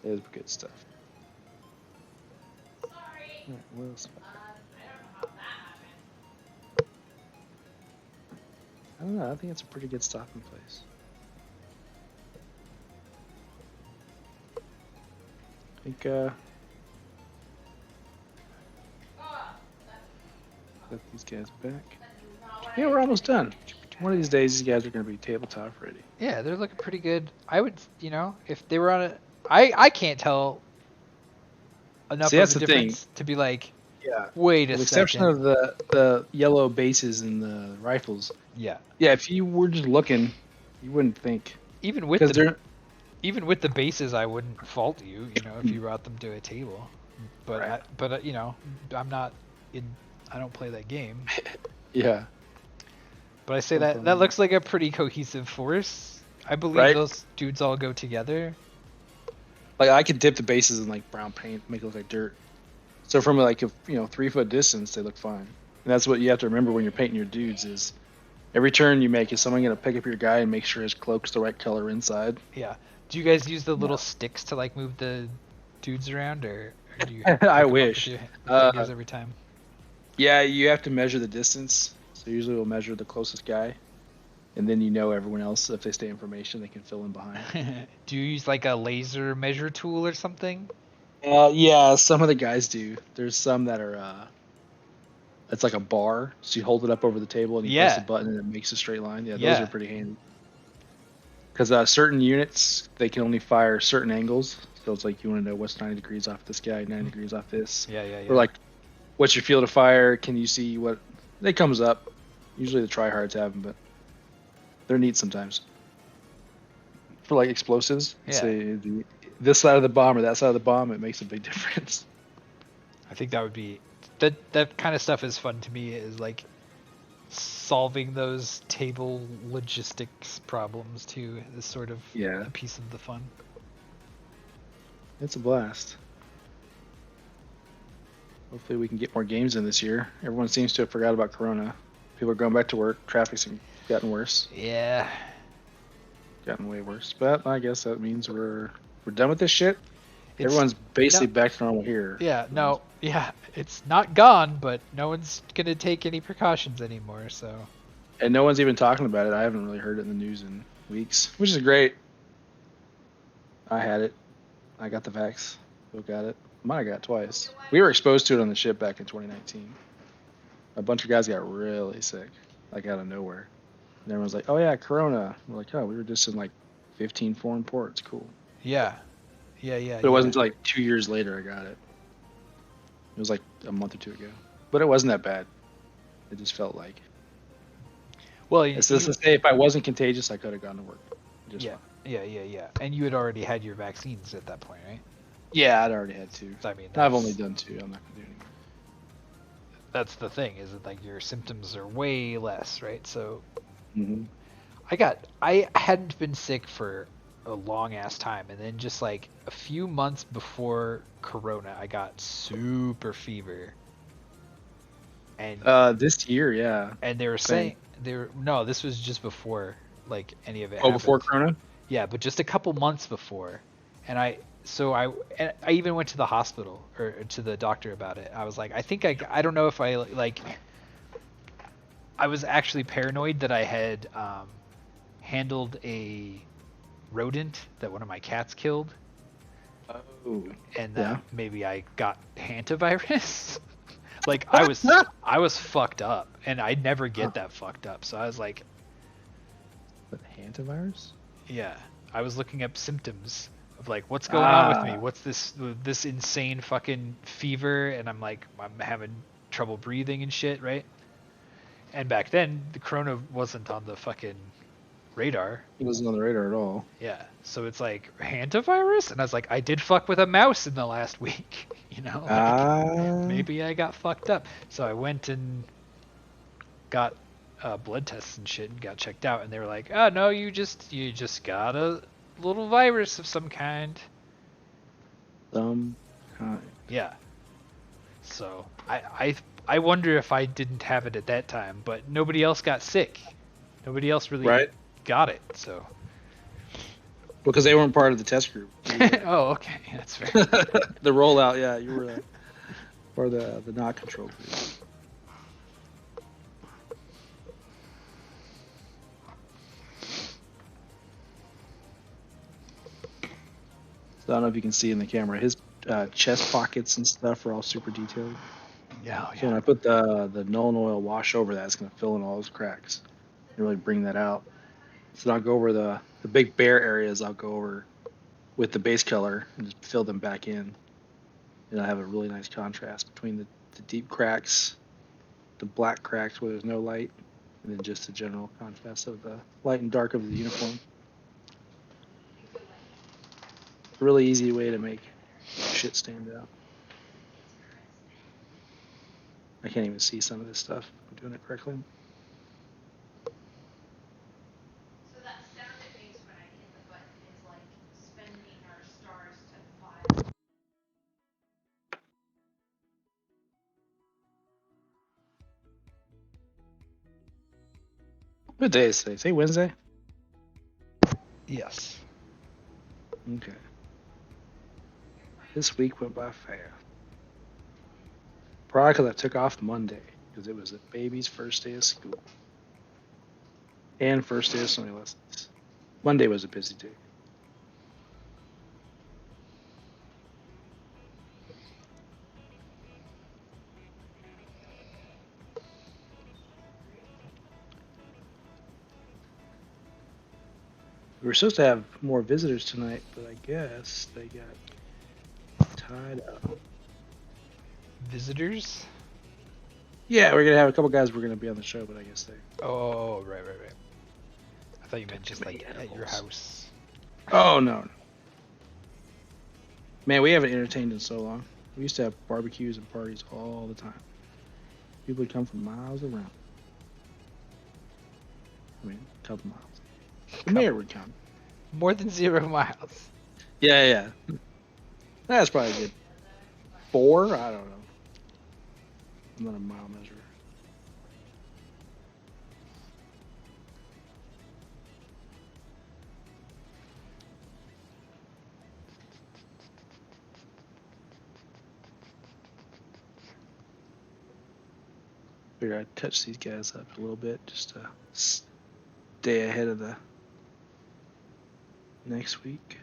It is good stuff. Sorry. What else? I don't know. I think it's a pretty good stopping place. I think let these guys back. Yeah, we're almost done. One of these days, these guys are going to be tabletop ready. Yeah, they're looking pretty good. I would, if they were on a, I can't tell enough of a difference to be like, wait a second. With the exception of the yellow bases and the rifles. Yeah. Yeah, if you were just looking, you wouldn't think. Even with the bases, I wouldn't fault you, if you brought them to a table. But I'm not in. I don't play that game. Yeah. But I say that looks like a pretty cohesive force. I believe those dudes all go together. Like I could dip the bases in like brown paint, make it look like dirt. So from like a 3-foot distance, they look fine. And that's what you have to remember when you're painting your dudes is every turn you make is someone gonna pick up your guy and make sure his cloak's the right color inside. Yeah. Do you guys use the little sticks to like move the dudes around, or do you? I wish. Every time. Yeah, you have to measure the distance. So usually we'll measure the closest guy, and then everyone else, if they stay in formation, they can fill in behind. Do you use like a laser measure tool or something? Yeah, some of the guys do. There's some that are it's like a bar, so you hold it up over the table and you press a Yeah, button and it makes a straight line. Yeah, those are yeah. pretty handy. Because certain units they can only fire certain angles. So it's like you want to know what's 90 degrees off this guy, 90 Mm. degrees off this, Yeah, yeah, or yeah. like what's your field of fire? Can you see what it comes up? Usually the tryhards have them, but they're neat sometimes for like explosives. Yeah. Say this side of the bomb or that side of the bomb, it makes a big difference. I think that would be that kind of stuff is fun to me is like solving those table logistics problems too is sort of Yeah, a piece of the fun. it's a blast. Hopefully we can get more games in this year. Everyone seems to have forgot about Corona. People are going back to work. Traffic's gotten worse, Yeah. gotten way worse. But I guess that means we're done with this shit. It's Everyone's no basically back to normal here. yeah, no. Yeah, it's not gone, but no one's going to take any precautions anymore, so And no one's even talking about it. I haven't really heard it in the news in weeks, which is great. I had it. I got the vax. Still got it. Might have got it twice. We were exposed to it on the ship back in 2019. A bunch of guys got really sick, like out of nowhere. And everyone's like, "Oh yeah, Corona." We're like, "Oh, we were just in like 15 foreign ports. Cool." yeah. Yeah, yeah, But it wasn't yeah. until like 2 years later I got it. It was like a month or two ago. But it wasn't that bad. It just felt like. Well, It's just to say, if I wasn't contagious, I could have gone to work just yeah, fine. yeah, yeah, yeah. And you had already had your vaccines at that point, right? Yeah, I'd already had two. So, I mean, I've only done two. I'm not gonna do any more. that's the thing is that like your symptoms are way less, right? So Mm-hmm. I hadn't been sick for a long ass time, and then just like a few months before Corona, I got super fever, and This year, yeah, they were same. saying no, this was just before like any of it Oh, before happened. Corona? Yeah, but just a couple months before, and I even went to the hospital or to the doctor about it. I was like, I don't know if I like I was actually paranoid that I had handled a rodent that one of my cats killed, Oh, and that yeah. maybe I got hantavirus. Like I was fucked up, and I never Huh. get that fucked up. So I was like, But hantavirus? yeah, I was looking up symptoms of like what's going on with me. Ah, What's this insane fucking fever, and I'm having trouble breathing and shit, right? And back then, the corona wasn't on the fucking radar. it wasn't on the radar at all. Yeah. So it's like hantavirus, and I was like, I did fuck with a mouse in the last week. Like Ah, maybe I got fucked up. So I went and got blood tests and shit and got checked out, and they were like, oh no, you just got a little virus of some kind. some kind. Yeah. So I wonder if I didn't have it at that time, but nobody else got sick. Nobody else really Right? got it. So. Because they weren't part of the test group. Oh, okay, that's fair. The rollout, yeah, you were part of the not control group. So I don't know if you can see in the camera, his chest pockets and stuff are all super detailed. Yeah, So when I put the Null oil wash over that, it's going to fill in all those cracks and really bring that out. So I'll go over the big bare areas. I'll go over with the base color and just fill them back in. And I have a really nice contrast between the deep cracks, the black cracks where there's no light, and then just the general contrast of the light and dark of the uniform. A really easy way to make shit stand out. I can't even see some of this stuff. I'm doing it correctly. So that sound it makes when I hit the button is like spending our stars to 5. What day is today? Say Wednesday? yes. Okay. This week went by fast. Probably because I took off Monday because it was the baby's first day of school and first day of swimming lessons. Monday was a busy day. We were supposed to have more visitors tonight, but I guess they got tied up. Visitors? Yeah, we're gonna have a couple guys. We're gonna be on the show, but I guess they. Oh, right. I thought you meant Too just many like at your animals. house. Oh no. Man, we haven't entertained in so long. We used to have barbecues and parties all the time. People would come from miles around. I mean, a couple miles. The mayor would come. More than 0 miles. Yeah. That's probably good. 4? I don't know. I'm not a mile measurer. Figure I'd touch these guys up a little bit just to stay ahead of the next week.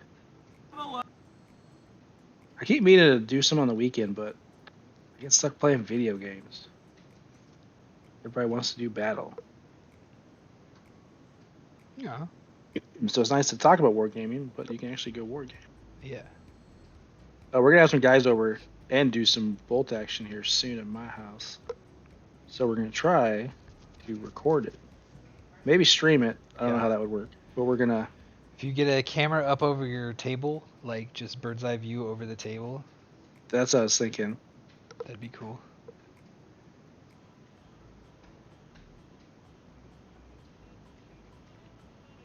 I keep meaning to do some on the weekend, but I get stuck playing video games. Everybody wants to do battle. Yeah. So it's nice to talk about wargaming, but you can actually go wargame. Yeah. We're gonna have some guys over and do some bolt action here soon at my house. So we're gonna try to record it, maybe stream it. I don't know how that would work, but we're gonna. If you get a camera up over your table, like just bird's eye view over the table, That's what I was thinking. that'd be cool.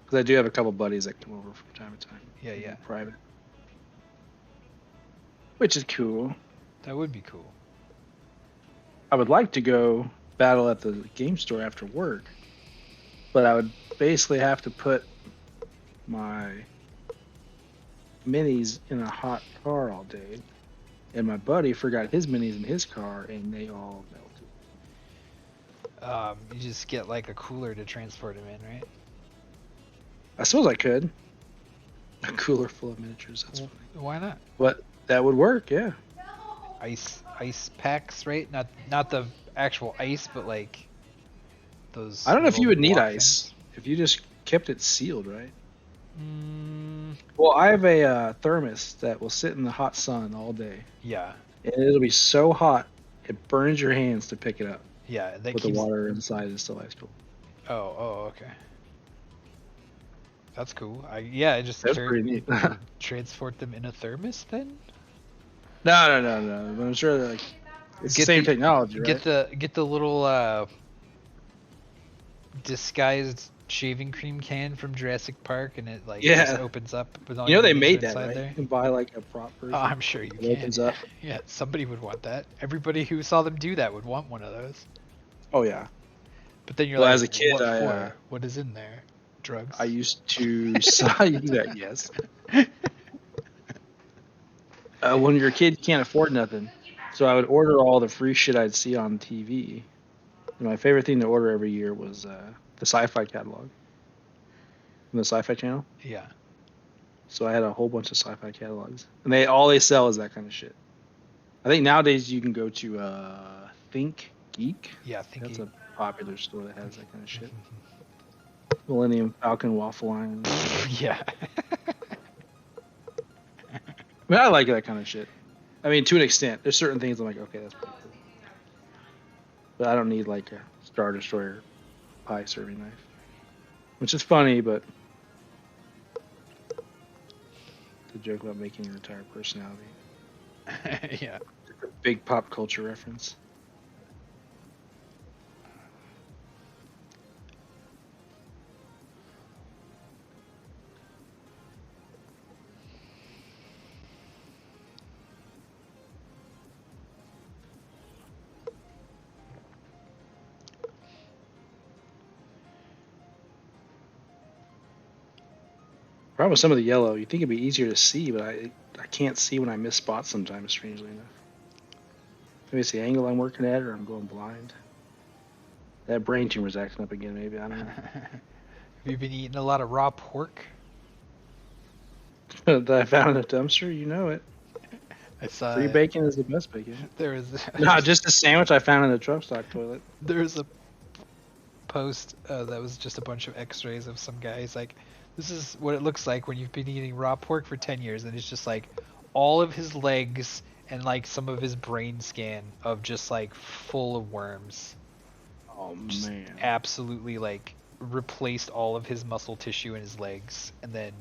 Because I do have a couple buddies that come over from time to time. Yeah. Private. Which is cool. That would be cool. I would like to go battle at the game store after work, but I would basically have to put my minis in a hot car all day, and my buddy forgot his minis in his car, and they all melted. You just get like a cooler to transport them in, right? I suppose I could. A cooler full of miniatures. That's funny. Why not? But that would work, yeah. Ice packs, right? Not the actual ice, but like those. I don't know if you would need walk ice things. if you just kept it sealed, right? Mm, Well, I have a thermos that will sit in the hot sun all day, yeah. and it'll be so hot it burns your hands to pick it up. Yeah. That But keeps. the water inside is still ice cold. Oh, okay. That's cool. I just That's pretty neat. No. transport them in a thermos then. But I'm sure that, like, it's the same technology, right? Get the little disguised shaving cream can from Jurassic Park, and it like just opens up with all You know your they minis made that, inside right? there. You can buy like a prop version. Oh, I'm sure you It can. opens up. Yeah, somebody would want that. Everybody who saw them do that would want one of those. Oh yeah. But then you're Well, like, as a kid, what I, for? What is in there? Drugs? I used to sell you that, yes. When you're a kid, you can't afford nothing. So I would order all the free shit I'd see on TV. And my favorite thing to order every year was the sci-fi catalog from the Sci-Fi Channel. Yeah. So I had a whole bunch of sci-fi catalogs, and all they sell is that kind of shit. I think nowadays you can go to Think Geek. Yeah, That's thinking. a popular store that has that kind of shit. Millennium Falcon Waffle Iron. Yeah. I mean, I like that kind of shit. I mean, to an extent. There's certain things I'm like, okay, that's pretty cool. But I don't need like a Star Destroyer pie serving knife. Which is funny, but it's a joke about making your entire personality. Yeah. It's a big pop culture reference. Problem with some of the yellow, you think it'd be easier to see, but I can't see when I miss spots sometimes, strangely enough. Maybe it's the angle I'm working at, or I'm going blind. That brain tumor's acting up again. Maybe I don't Have you been eating a lot of raw pork? know. That I found in a dumpster. You know it. I saw Free bacon is the best bacon. there was No, just a sandwich I found in the truck stock toilet. there's a post that was just a bunch of X-rays of some guy. He's like, "This is what it looks like when you've been eating raw pork for 10 years," and it's just like all of his legs and like some of his brain scan of just like full of worms. Oh Just man. absolutely like replaced all of his muscle tissue in his legs, and then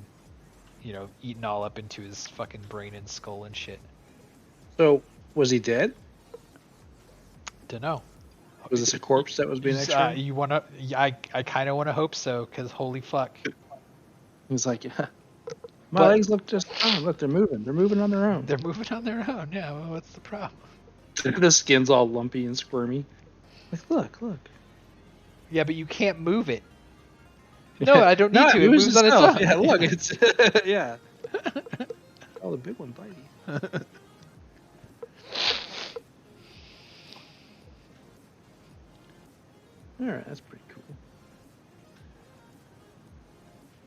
eaten all up into his fucking brain and skull and shit. So was he dead? Dunno. Was this a corpse that was being X-rayed? You wanna? I kind of want to hope so, cause holy fuck. He was like, my But- legs look just fine. Look, they're moving. They're moving on their own. They're moving on their own. Yeah. Well, what's the problem? The skin's all lumpy and squirmy. Like, look. Yeah, but you can't move it. No, I don't need No, to. It moves on its itself. own. Yeah, look, it's yeah. Oh, the big one bitey. All right, that's pretty cool.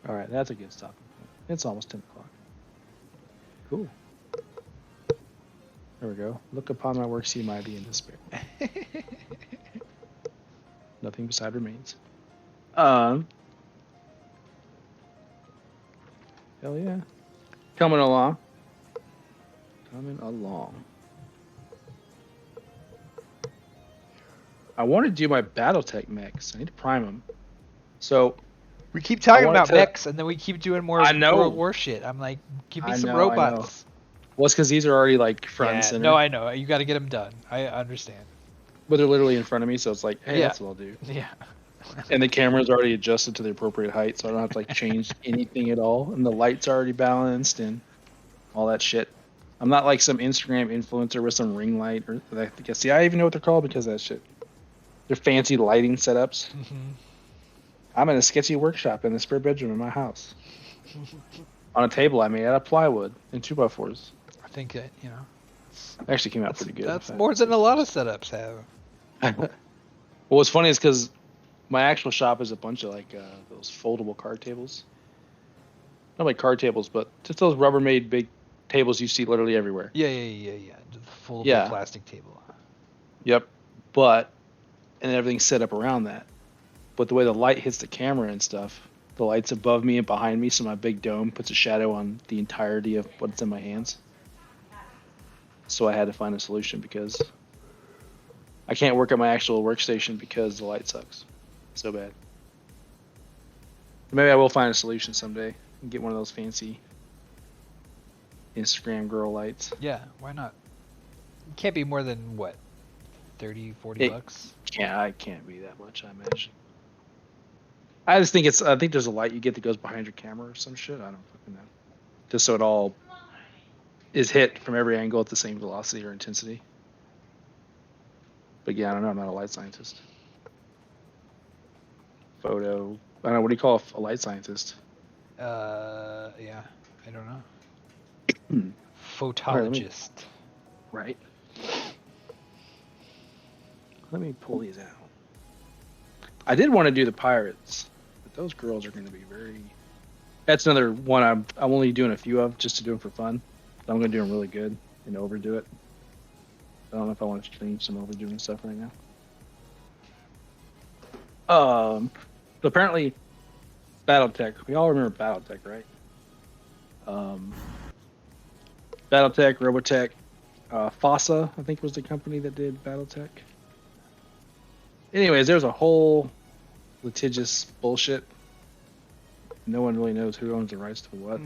All right, that's a good stopping point. It's almost 10 o'clock. Cool. There we go. Look upon my work, see my be in despair. Nothing beside remains. Hell yeah. Coming along. Coming along. I want to do my BattleTech mechs. I need to prime them. So We keep talking wanted about to- mechs, and then we keep doing more I know. World War shit. I'm like, give me I some know, robots. well, it's because these are already like front and Yeah, center. no, I know. You got to get them done. I understand. But they're literally in front of me, so it's like, hey, Yeah. that's what I'll do. Yeah. And the camera's already adjusted to the appropriate height, so I don't have to like change anything at all. And the light's already balanced and all that shit. I'm not like some Instagram influencer with some ring light or I guess. See, I even know what they're called because of that shit. They're fancy lighting setups. Mhm. I'm in a sketchy workshop in the spare bedroom in my house. On a table I made out of plywood and 2x4s. I think that Actually came out that's, pretty good. that's more than a lot of setups have. Well, what's funny is because my actual shop is a bunch of like those foldable card tables. Not like card tables, but just those Rubbermaid big tables you see literally everywhere. Yeah. The full Yeah. plastic table. Yep. And everything's set up around that. But the way the light hits the camera and stuff, the light's above me and behind me, so my big dome puts a shadow on the entirety of what's in my hands. So I had to find a solution because I can't work at my actual workstation because the light sucks so bad. Maybe I will find a solution someday and get one of those fancy Instagram girl lights. Yeah, why not? It can't be more than what, 30, 40 It- bucks. Yeah, I can't be that much, I imagine. I just think I think there's a light you get that goes behind your camera or some shit. I don't fucking know. Just so it all is hit from every angle at the same velocity or intensity. But yeah, I don't know. I'm not a light scientist. I don't know. What do you call a light scientist? Yeah, I don't know. Hmm. Photologist. Right. Let me pull these out. I did want to do the pirates, but those girls are going to be very. That's another one I'm only doing a few of just to do them for fun. I'm going to do them really good and overdo it. I don't know if I want to change some overdoing stuff right now. So apparently, BattleTech. We all remember BattleTech, right? BattleTech, Robotech, FOSSA, I think was the company that did BattleTech. Anyways, there's a whole litigious bullshit. No one really knows who owns the rights to what.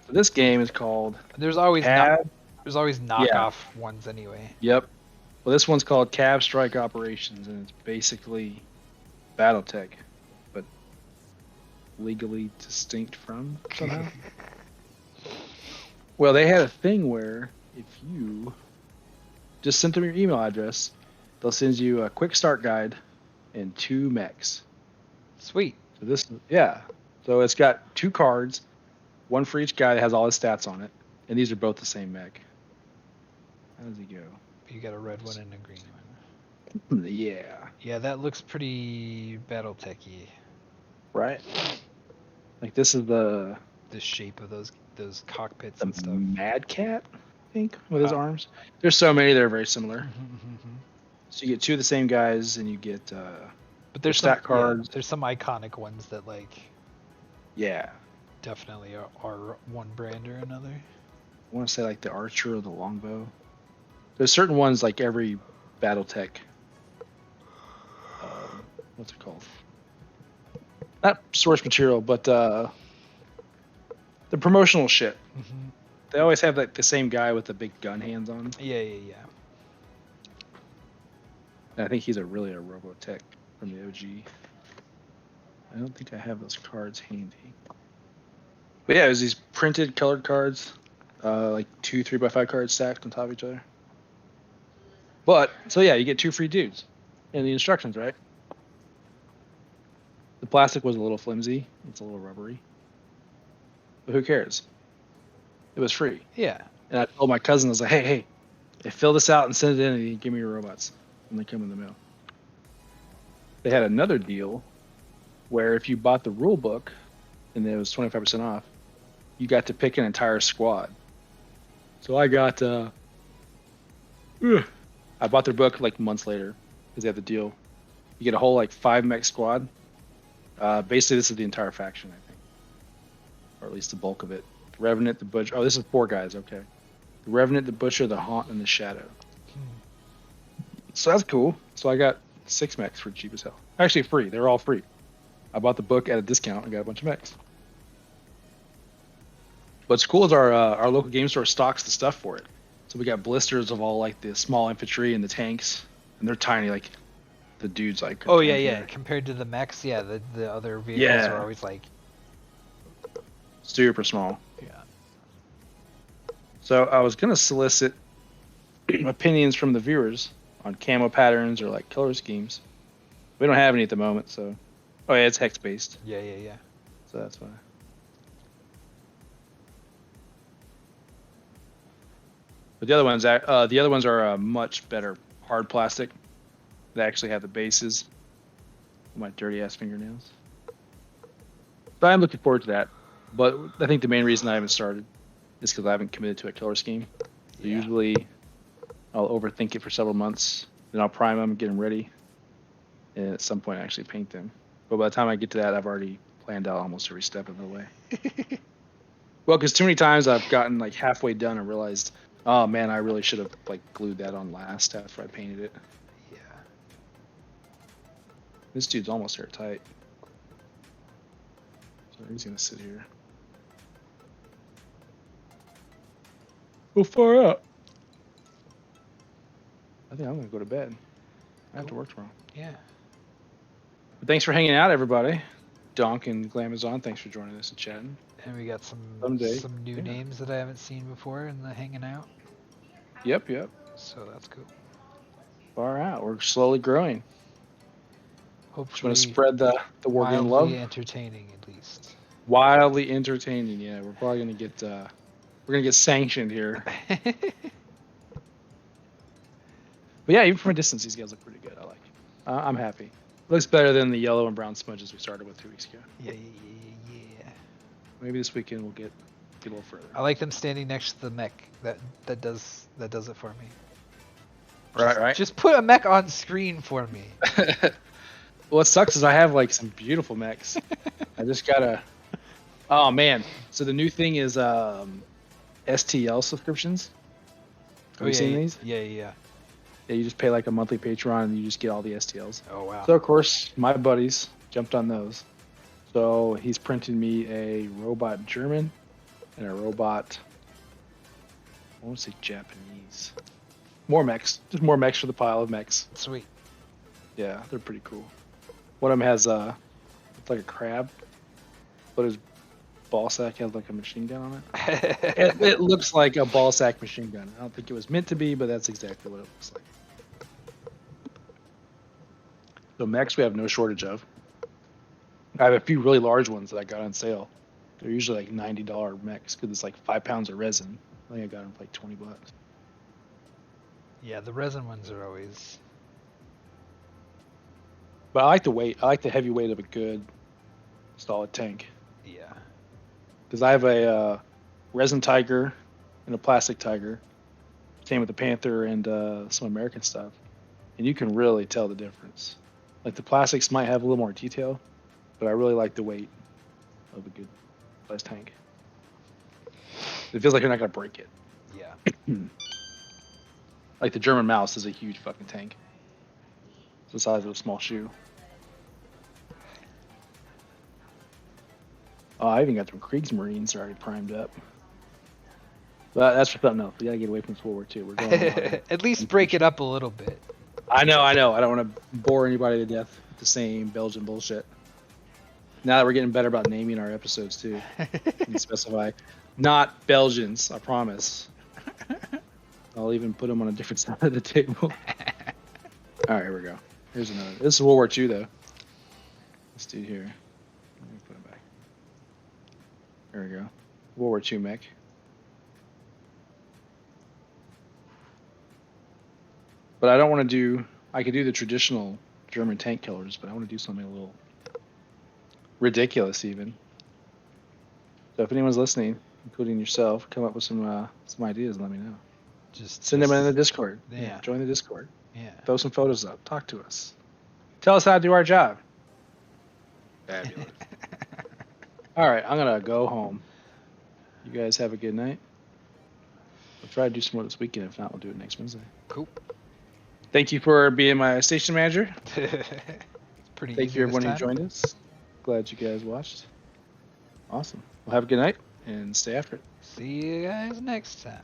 So this game is called There's always Cab. there's always knockoff ones anyway. Yep. Well, this one's called Cab Strike Operations, and it's basically BattleTech, but legally distinct from somehow. Well, they had a thing where if you just sent them your email address, they'll send you a quick start guide and 2 mechs. Sweet. So this, yeah. So it's got 2 cards, one for each guy that has all his stats on it, and these are both the same mech. How does he go? You got a red one and a green one. Yeah. Yeah, that looks pretty BattleTech-y. Right. Like this is the shape of those cockpits and stuff. Mad Cat, I think, with his Ah. arms. There's so many that are very similar. Mm-hmm. So you get two of the same guys, and you get But there's stat some cards. there's some iconic ones that like Yeah. definitely are one brand or another. I want to say like the Archer or the Longbow. There's certain ones like every BattleTech. What's it called? Not source material, but the promotional shit. Mm-hmm. They always have like the same guy with the big gun hands on. Yeah. And I think he's really a Robotech from the OG. I don't think I have those cards handy. But yeah, it was these printed colored cards, like 2 3x5 cards stacked on top of each other. But so yeah, you get 2 free dudes, and the instructions, right? The plastic was a little flimsy; it's a little rubbery, but who cares? It was free. Yeah. And I told my cousin, I was like, hey, fill this out and send it in, and give me your robots when they come in the mail. They had another deal where if you bought the rule book, and it was 25% off, you got to pick an entire squad. So I got, I bought their book like months later because they have the deal. You get a whole like 5 mech squad. Basically, this is the entire faction, I think, or at least the bulk of it. The Revenant, the Butcher. Oh, this is 4 guys. Okay, the Revenant, the Butcher, the Haunt, and the Shadow. So that's cool. So I got 6 mechs for cheap as hell. Actually, free. They're all free. I bought the book at a discount and got a bunch of mechs. What's cool is our local game store stocks the stuff for it. So we got blisters of all like the small infantry and the tanks, and they're tiny, like the dudes like. Oh yeah. Compared to the mechs, the other vehicles are always like super small. Yeah. So I was gonna solicit opinions from the viewers on camo patterns or like color schemes. We don't have any at the moment, so. Oh yeah, it's hex based. Yeah. So that's why. But the other ones are much better hard plastic. They actually have the bases. My dirty ass fingernails. But I'm looking forward to that. But I think the main reason I haven't started is because I haven't committed to a color scheme. So usually, I'll overthink it for several months, then I'll prime them, get them ready, and at some point I actually paint them. But by the time I get to that, I've already planned out almost every step of the way. Well, because too many times I've gotten like halfway done and realized, oh man, I really should have like glued that on last after I painted it. Yeah. This dude's almost airtight. So he's gonna sit here. Go far out. I think I'm gonna go to bed. I have to work tomorrow. Yeah. But thanks for hanging out, everybody. Donk and Glamazon, thanks for joining us and chatting. And we got some new names that I haven't seen before in the hanging out. Yep. So that's cool. Far out. We're slowly growing. Hopefully, just want to spread the war game love. Wildly entertaining, at least. Wildly entertaining. Yeah, we're probably gonna get sanctioned here. But yeah, even from a distance, these guys look pretty good. I like it. I'm happy. Looks better than the yellow and brown smudges we started with 2 weeks ago. Yeah. Maybe this weekend we'll get a little further. I like them standing next to the mech. That does it for me. Right. Just put a mech on screen for me. Well, what sucks is I have like some beautiful mechs. I just gotta. Oh man! So the new thing is STL subscriptions. Have you seen these? Yeah. Yeah, you just pay like a monthly Patreon and you just get all the STLs. Oh wow. So of course my buddies jumped on those. So he's printed me a robot German and a robot. I want to say Japanese. More mechs, just more mechs for the pile of mechs. Sweet. Yeah, they're pretty cool. One of them has it's like a crab, but his ball sack has like a machine gun on it. It looks like a ball sack machine gun. I don't think it was meant to be, but that's exactly what it looks like. So mechs we have no shortage of. I have a few really large ones that I got on sale. They're usually like $90 mechs because it's like 5 pounds of resin. I think I got them for like $20. Yeah, the resin ones are always. But I like the weight. I like the heavy weight of a good solid tank. Yeah. Because I have a resin tiger and a plastic tiger. Same with the Panther and some American stuff. And you can really tell the difference. Like the plastics might have a little more detail, but I really like the weight of a good size tank. It feels like you're not gonna break it. Yeah. Like the German Mouse is a huge fucking tank. It's the size of a small shoe. Oh, I even got some Kriegsmarines already primed up. But that's for something else. We gotta get away from World War II. We're going on. At least break it up a little bit. I know. I don't want to bore anybody to death with the same Belgian bullshit. Now that we're getting better about naming our episodes too, we can specify not Belgians. I promise. I'll even put them on a different side of the table. All right, here we go. Here's another. This is World War II though. This dude here. Let me put it back. There we go. World War II mech. But I don't want to do. I could do the traditional German tank killers, but I want to do something a little ridiculous, even. So if anyone's listening, including yourself, come up with some ideas. And let me know. Just Send them in the Discord. Yeah. Join the Discord. Yeah. Throw some photos up. Talk to us. Tell us how to do our job. Fabulous. All right, I'm gonna go home. You guys have a good night. We'll try to do some more this weekend. If not, we'll do it next Wednesday. Cool. Thank you for being my station manager. It's pretty Thank easy you this everyone who time. joined us. Glad you guys watched. Awesome. Well, have a good night and stay after it. See you guys next time.